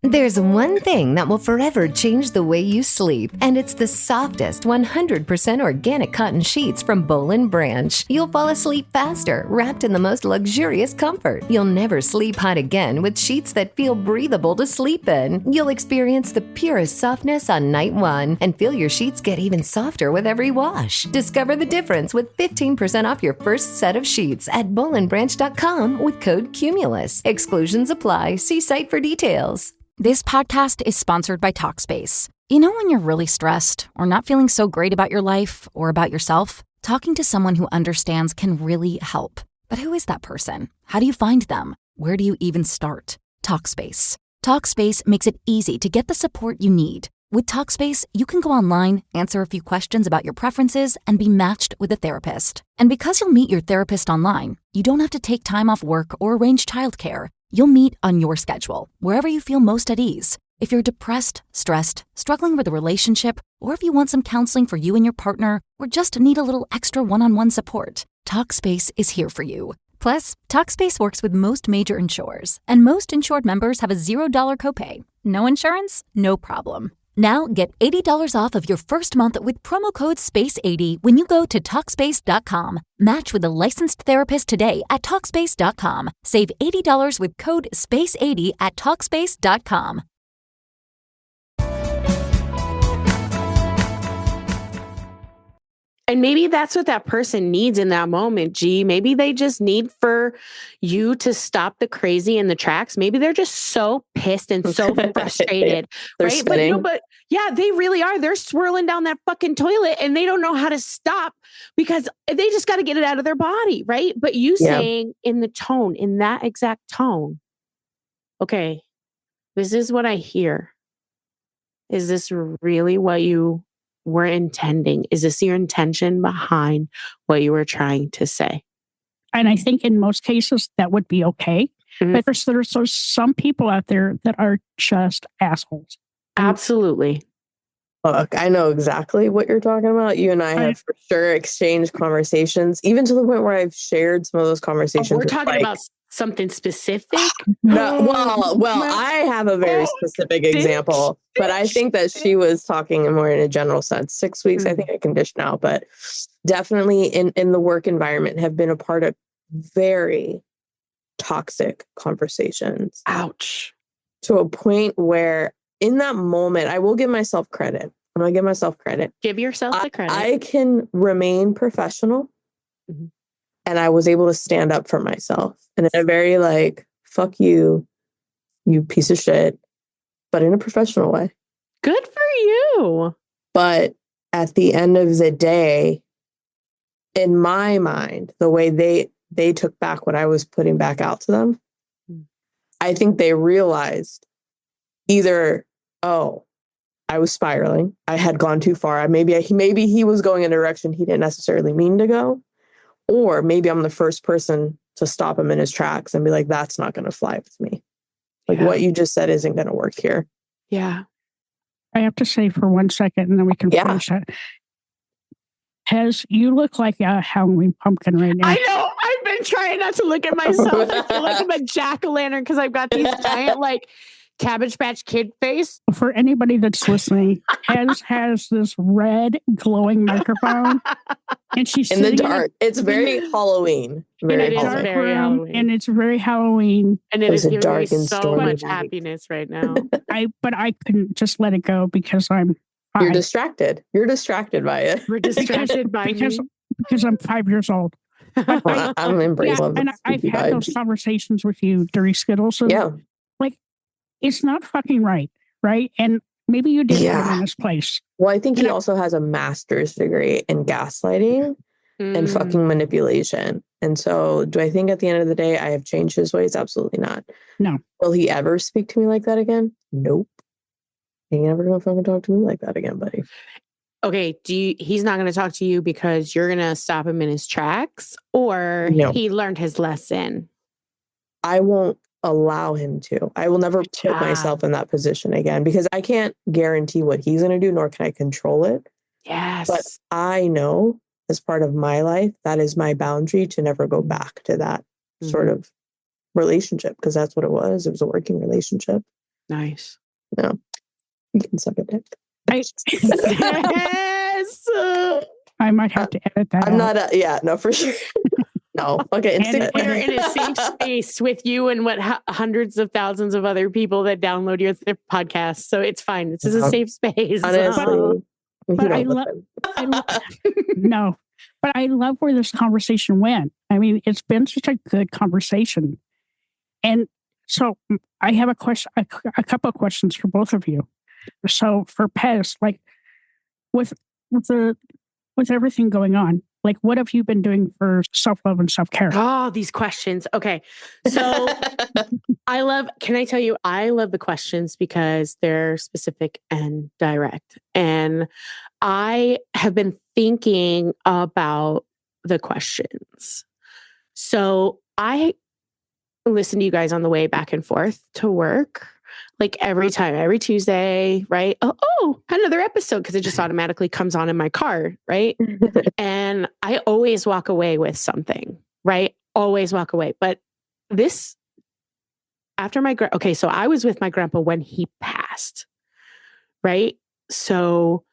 There's one thing that will forever change the way you sleep, and it's the softest 100% organic cotton sheets from Boll & Branch. You'll fall asleep faster, wrapped in the most luxurious comfort. You'll never sleep hot again with sheets that feel breathable to sleep in. You'll experience the purest softness on night one and feel your sheets get even softer with every wash. Discover the difference with 15% off your first set of sheets at bollandbranch.com with code CUMULUS. Exclusions apply. See site for details. This podcast is sponsored by Talkspace. You know when you're really stressed or not feeling so great about your life or about yourself? Talking to someone who understands can really help. But who is that person? How do you find them? Where do you even start? Talkspace. Talkspace makes it easy to get the support you need. With Talkspace, you can go online, answer a few questions about your preferences, and be matched with a therapist. And because you'll meet your therapist online, you don't have to take time off work or arrange childcare. You'll meet on your schedule, wherever you feel most at ease. If you're depressed, stressed, struggling with a relationship, or if you want some counseling for you and your partner, or just need a little extra one-on-one support, Talkspace is here for you. Plus, Talkspace works with most major insurers, and most insured members have a $0 copay. No insurance? No problem. Now get $80 off of your first month with promo code SPACE80 when you go to Talkspace.com. Match with a licensed therapist today at Talkspace.com. Save $80 with code SPACE80 at Talkspace.com. And maybe that's what that person needs in that moment, G. Maybe they just need for you to stop the crazy in the tracks. Maybe they're just so pissed and so frustrated. They're right? spinning. But yeah, they really are. They're swirling down that fucking toilet and they don't know how to stop because they just got to get it out of their body, right? But you saying in the tone, in that exact tone, okay, this is what I hear. Is this really what you were intending? Is this your intention behind what you were trying to say? And I think in most cases that would be okay. Mm-hmm. But there's some people out there that are just assholes. Absolutely. Look, I know exactly what you're talking about. You and I have for sure exchanged conversations, even to the point where I've shared some of those conversations. We're talking about something specific? No, well, I have a very specific example, but I think that she was talking more in a general sense. 6 weeks, I think I can dish now, but definitely in the work environment have been a part of very toxic conversations. Ouch. To a point where in that moment, I will give myself credit. I'm going to give myself credit. Give yourself the credit. I can remain professional. Mm-hmm. And I was able to stand up for myself in a very fuck you, you piece of shit, but in a professional way. Good for you. But at the end of the day, in my mind, the way they took back what I was putting back out to them. I think they realized either, oh, I was spiraling. I had gone too far. Maybe he was going in a direction he didn't necessarily mean to go. Or maybe I'm the first person to stop him in his tracks and be like, that's not going to fly with me. Like what you just said isn't going to work here. Yeah. I have to say for 1 second and then we can finish that. You look like a Halloween pumpkin right now. I know. I've been trying not to look at myself. I feel like I'm a jack-o'-lantern because I've got these giant like Cabbage Patch Kid face. For anybody that's listening, Hez has this red glowing microphone, and she's in the dark. It's very Halloween. Very Halloween. And it's very Halloween. And it is giving me so much happiness right now. But I couldn't just let it go because I'm 5. You're distracted. You're distracted by it. We're distracted because I'm 5 years old. But I'm embracing and I've had those conversations with you, Dirty Skittles. And like, it's not fucking right? And maybe you did put him in this place. Well, I think he also has a master's degree in gaslighting and fucking manipulation. And so do I think at the end of the day, I have changed his ways? Absolutely not. No. Will he ever speak to me like that again? Nope. He ain't never gonna fucking talk to me like that again, buddy. Okay, he's not going to talk to you because you're going to stop him in his tracks, or he learned his lesson? I won't allow him to. I will never put myself in that position again because I can't guarantee what he's going to do, nor can I control it. Yes. But I know as part of my life, that is my boundary to never go back to that sort of relationship because that's what it was. It was a working relationship. Nice. No, you can suck a dick. Yes. I might have to edit that. I'm not. No, for sure. No. Okay. We're in a safe space with you and hundreds of thousands of other people that download your podcast. So it's fine. This is a safe space. Honestly. But I love no. But I love where this conversation went. I mean, it's been such a good conversation. And so I have a couple of questions for both of you. So for Pez, like with everything going on, like what have you been doing for self-love and self-care? Oh, these questions. Okay. So can I tell you, I love the questions because they're specific and direct. And I have been thinking about the questions. So I listen to you guys on the way back and forth to work. Like every time, every Tuesday, right? Oh, another episode because it just automatically comes on in my car, right? And I always walk away with something, right? Always walk away. But this, after so I was with my grandpa when he passed, right? So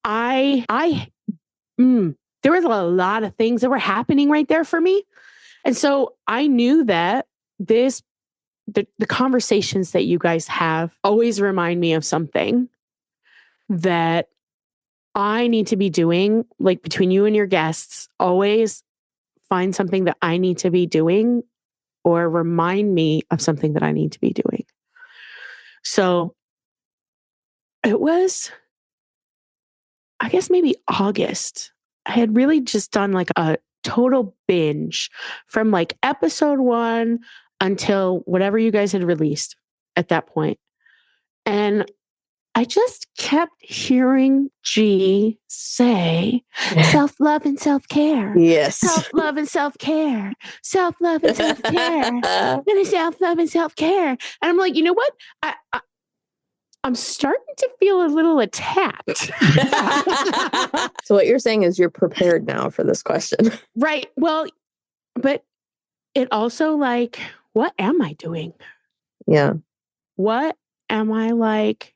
there was a lot of things that were happening right there for me. And so I knew that the conversations that you guys have always remind me of something that I need to be doing, like between you and your guests, always find something that I need to be doing or remind me of something that I need to be doing. So it was, I guess maybe August. I had really just done like a total binge from like episode 1 until whatever you guys had released at that point. And I just kept hearing G say self-love and self-care. Yes. Self-love and self-care. Self-love and self-care. And self-love and self-care. And I'm like, you know what? I'm starting to feel a little attacked. So what you're saying is you're prepared now for this question. Right. Well, but it also like, what am I doing? Yeah. What am I like?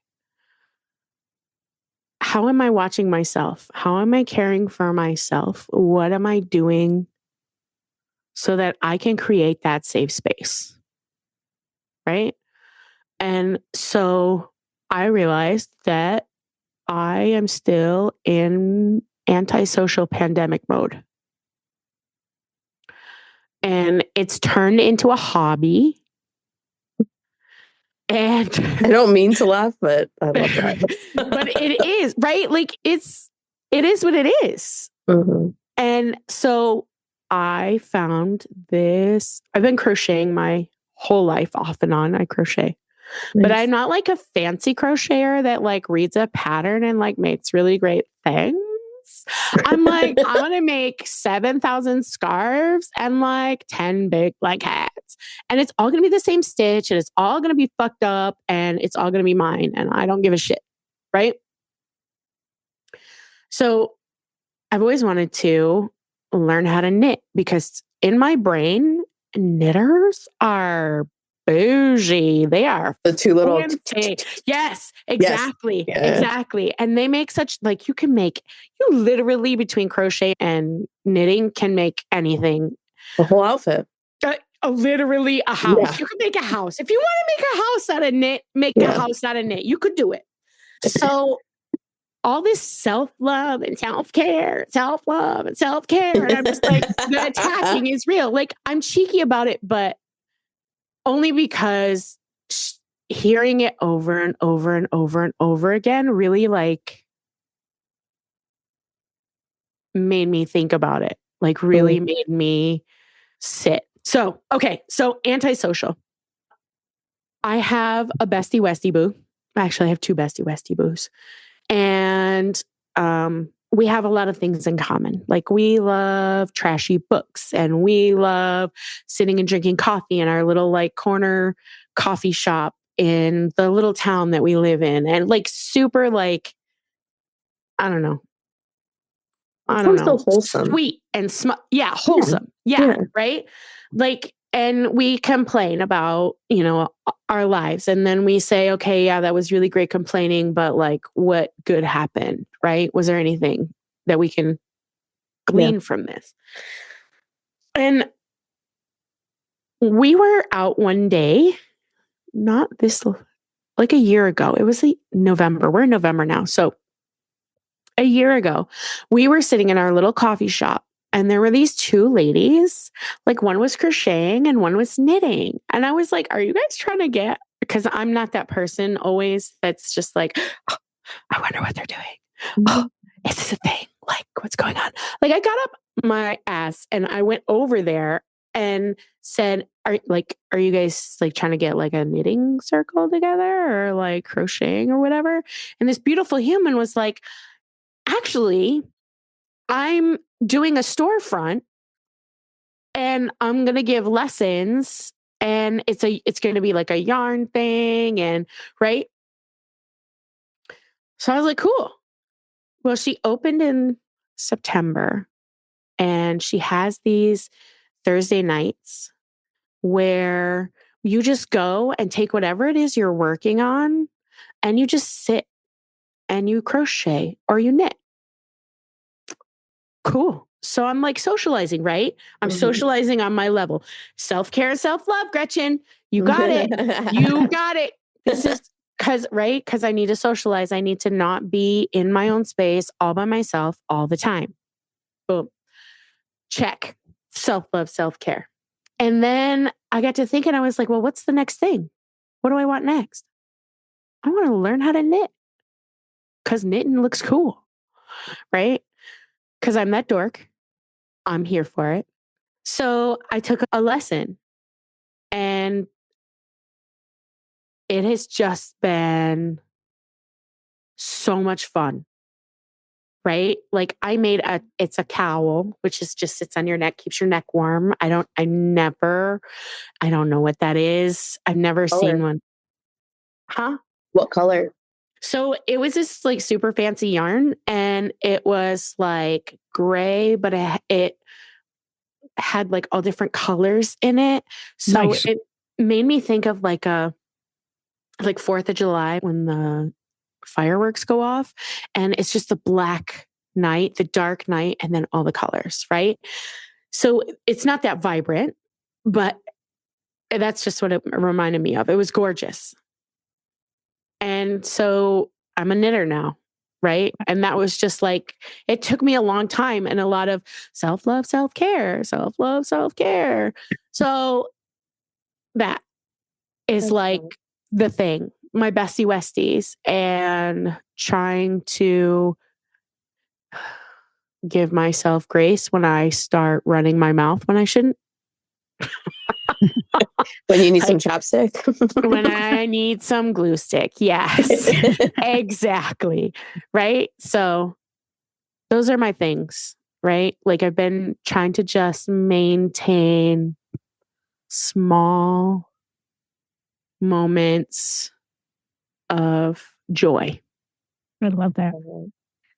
How am I watching myself? How am I caring for myself? What am I doing so that I can create that safe space? Right? And so I realized that I am still in antisocial pandemic mode. And it's turned into a hobby. And I don't mean to laugh, but I love that. But it is, right? Like it is what it is. Mm-hmm. And so I found this. I've been crocheting my whole life off and on. I crochet. But I'm not like a fancy crocheter that like reads a pattern and like makes really great things. I'm like, I'm going to make 7,000 scarves and like 10 big like hats. And it's all going to be the same stitch and it's all going to be fucked up and it's all going to be mine. And I don't give a shit. Right. So I've always wanted to learn how to knit because in my brain, knitters are bougie. They are the two little fancy. Yes, exactly. Yes. Yeah. Exactly. And they make such like you literally between crochet and knitting can make anything. A whole outfit. Literally a house. Yeah. You could make a house. If you want to make a house out of knit, make a house out of knit. You could do it. So all this self-love and self-care, and self-care. And I'm just like, the attacking is real. Like I'm cheeky about it, but only because hearing it over and over and over and over again really like made me think about it. Like really made me sit. So, okay. So antisocial. I have a bestie Westie boo. Actually, I have two bestie Westie boos. And we have a lot of things in common. Like we love trashy books and we love sitting and drinking coffee in our little like corner coffee shop in the little town that we live in. And like super like, I don't know. So wholesome. Sweet and wholesome. Yeah. Right. Like, and we complain about, our lives. And then we say, okay, yeah, that was really great complaining, but like what good happened, right? Was there anything that we can glean from this? And we were out one day, not this, like a year ago. It was November. We're in November now. So a year ago, we were sitting in our little coffee shop and there were these two ladies, like one was crocheting and one was knitting. And I was like, are you guys trying to get, because I'm not that person always that's just like, oh, I wonder what they're doing. Oh, is this a thing? Like what's going on? Like I got up my ass and I went over there and said, are you guys like trying to get like a knitting circle together or like crocheting or whatever? And this beautiful human was like, actually, I'm doing a storefront and I'm going to give lessons and it's going to be like a yarn thing and right. So I was like, cool. Well, she opened in September and she has these Thursday nights where you just go and take whatever it is you're working on and you just sit and you crochet or you knit. Cool. So I'm like socializing, right? I'm socializing on my level. Self-care and self-love, Gretchen. You got it. You got it. This is because I need to socialize. I need to not be in my own space all by myself all the time. Boom. Check. Self-love, self-care. And then I got to thinking, I was like, well, what's the next thing? What do I want next? I want to learn how to knit because knitting looks cool, right? Because I'm that dork. I'm here for it. So I took a lesson and it has just been so much fun, right? Like I made it's a cowl, which is just sits on your neck, keeps your neck warm. I don't know what that is. I've never seen one. Huh? What color? So it was this like super fancy yarn and it was like gray, but it had like all different colors in it. So it made me think of like 4th of July when the fireworks go off and it's just the black night, the dark night, and then all the colors, right? So it's not that vibrant, but that's just what it reminded me of. It was gorgeous. And so I'm a knitter now, right? And that was just like, it took me a long time and a lot of self-love, self-care, self-love, self-care. So that is like the thing, my bestie Westies and trying to give myself grace when I start running my mouth when I shouldn't. When you need some chapstick. When I need some glue stick. Yes, exactly. Right. So those are my things, right? Like I've been trying to just maintain small moments of joy. I love that.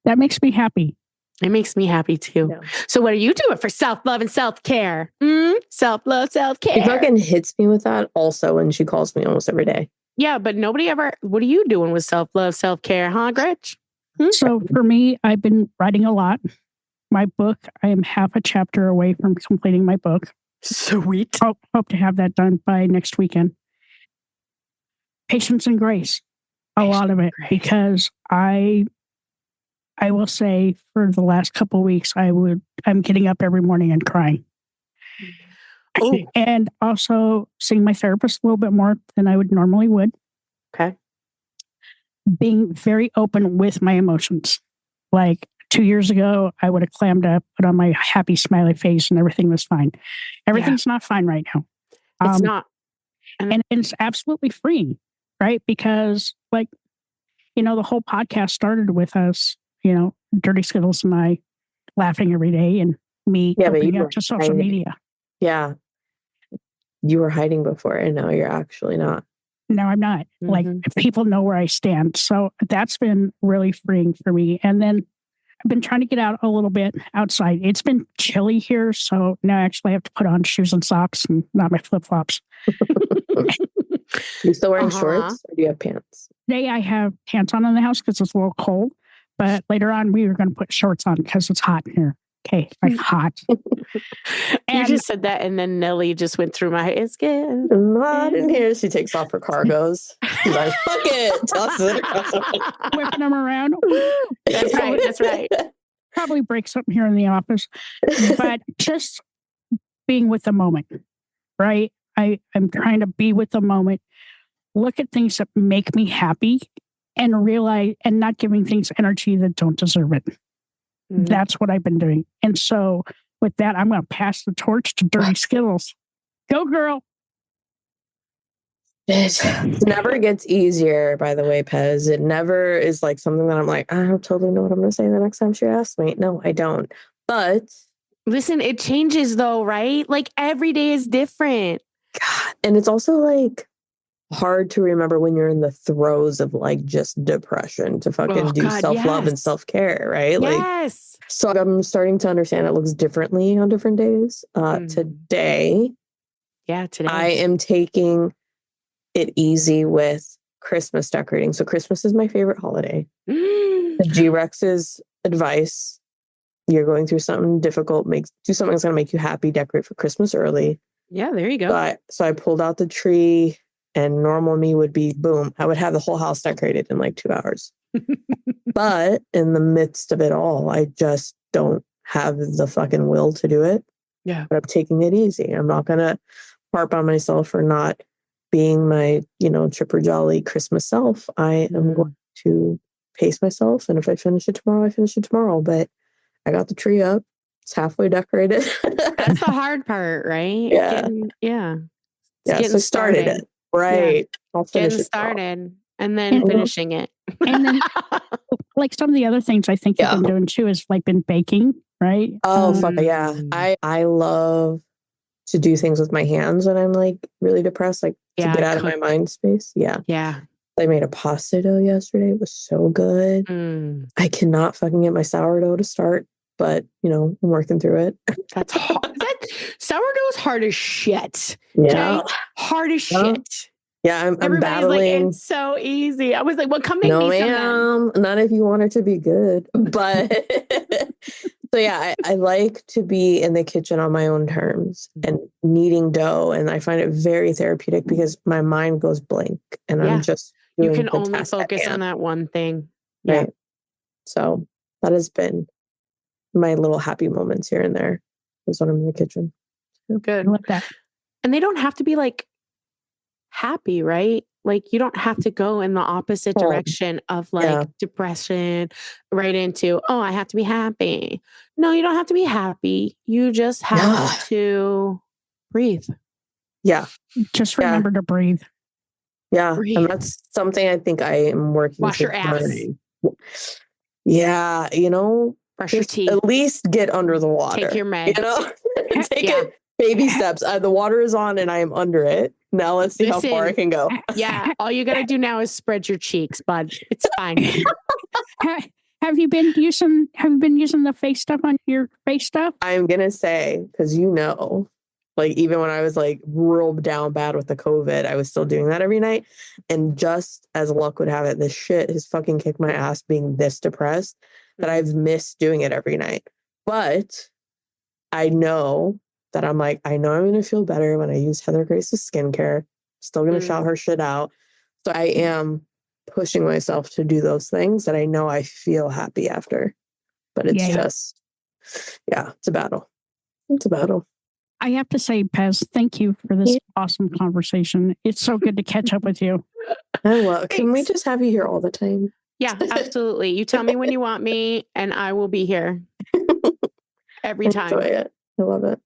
That makes me happy. It makes me happy too. Yeah. So what are you doing for self-love and self-care? Self-love, self-care. She fucking hits me with that also when she calls me almost every day. Yeah, but nobody ever, what are you doing with self-love, self-care, huh, Gretch? So for me, I've been writing a lot. My book, I am half a chapter away from completing my book. Sweet. Hope to have that done by next weekend. Patience and grace. A lot of it, because I will say for the last couple of weeks, I'm getting up every morning and crying. Oh. And also seeing my therapist a little bit more than I would normally would. Okay. Being very open with my emotions. Like 2 years ago, I would have clammed up, put on my happy smiley face, and everything was fine. Everything's not fine right now. It's not. And it's absolutely freeing, right? Because like, the whole podcast started with us, Dirty Skittles and I laughing every day and me opening up to social media. Yeah. You were hiding before and now you're actually not. No, I'm not. Mm-hmm. Like people know where I stand. So that's been really freeing for me. And then I've been trying to get out a little bit outside. It's been chilly here. So now I actually have to put on shoes and socks and not my flip-flops. You still wearing shorts or do you have pants? Today I have pants on in the house because it's a little cold. But later on, we were going to put shorts on because it's hot in here. Okay, like hot. You just said that, and then Nelly just went through my head. It's good. Not in here. She takes off her cargos. She's like, fuck it. Toss it. Whipping them around. That's right. That's right. Probably break something here in the office. But just being with the moment, right? I'm trying to be with the moment. Look at things that make me happy and realize, and not giving things energy that don't deserve it. Mm-hmm. That's what I've been doing. And so with that, I'm going to pass the torch to Dirty Skittles. Go, girl. It never gets easier, by the way, Pez. It never is like something that I'm like, I don't totally know what I'm going to say the next time she asks me. No, I don't. But listen, it changes though, right? Like every day is different. God. And it's also like hard to remember when you're in the throes of like just depression to fucking do self-love and self-care, right? Yes. Like, so I'm starting to understand it looks differently on different days. Today, I am taking it easy with Christmas decorating. So Christmas is my favorite holiday. The G-Rex's advice, you're going through something difficult, do something that's going to make you happy, decorate for Christmas early. Yeah, there you go. So I pulled out the tree. And normal me would be, boom, I would have the whole house decorated in like 2 hours. But in the midst of it all, I just don't have the fucking will to do it. Yeah. But I'm taking it easy. I'm not going to harp on myself for not being my, chipper jolly Christmas self. I am going to pace myself. And if I finish it tomorrow, I finish it tomorrow. But I got the tree up. It's halfway decorated. That's the hard part, right? Yeah. So started it. Right. Yeah. I'll finish getting started and then finishing it. And then like some of the other things I think you've been doing too is like been baking, right? Oh, fuck yeah. I love to do things with my hands when I'm like really depressed, like to get out of my mind space. Yeah. Yeah. I made a pasta dough yesterday. It was so good. I cannot fucking get my sourdough to start, but I'm working through it. That's hard. Sourdough is hard as shit. Yeah. Okay? Hard as shit. Yeah, I'm Everybody's battling. like, it's so easy. I was like, well, come make me some. No, ma'am. Not if you want it to be good. But so yeah, I like to be in the kitchen on my own terms and kneading dough. And I find it very therapeutic because my mind goes blank and I'm just doing you can only focus on that one thing. Right. Yeah. So that has been my little happy moments here and there is when I'm in the kitchen. Good. I love that. And they don't have to be like happy, right? Like, you don't have to go in the opposite direction of like depression right into, oh, I have to be happy. No, you don't have to be happy. You just have to breathe. Yeah. Just remember to breathe. Yeah. Breathe. And that's something I think I am working Wash your ass. learning. Yeah. You know, brush your teeth. At least get under the water. Take your meds. You know, take it baby steps. The water is on and I am under it. Now let's see how far I can go. Yeah. All you got to do now is spread your cheeks, bud. It's fine. Have you been using the face stuff on your face stuff? I'm going to say, because like even when I was like real down bad with the COVID, I was still doing that every night. And just as luck would have it, this shit has fucking kicked my ass being this depressed that I've missed doing it every night. But I know that I know I'm going to feel better when I use Heather Grace's skincare. Still going to shout her shit out. So I am pushing myself to do those things that I know I feel happy after. But it's just, it's a battle. It's a battle. I have to say, Pez, thank you for this awesome conversation. It's so good to catch up with you. Can we just have you here all the time? Yeah, absolutely. You tell me when you want me and I will be here every time. Enjoy it. I love it.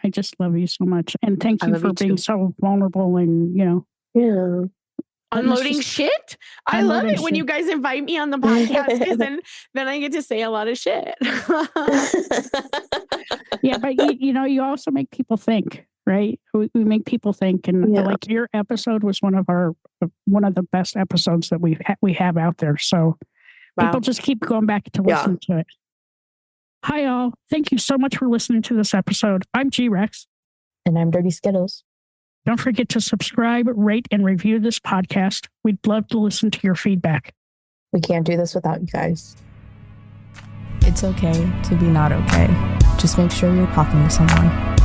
I just love you so much. And thank you for being so vulnerable and, unloading shit. I love it when you guys invite me on the podcast because then I get to say a lot of shit. Yeah, but you also make people think, right? We make people think, and like your episode was one of the best episodes that we have out there. So people just keep going back to listen to it. Hi, all. Thank you so much for listening to this episode. I'm G-Rex. And I'm Dirty Skittles. Don't forget to subscribe, rate, and review this podcast. We'd love to listen to your feedback. We can't do this without you guys. It's okay to be not okay. Just make sure you're talking to someone.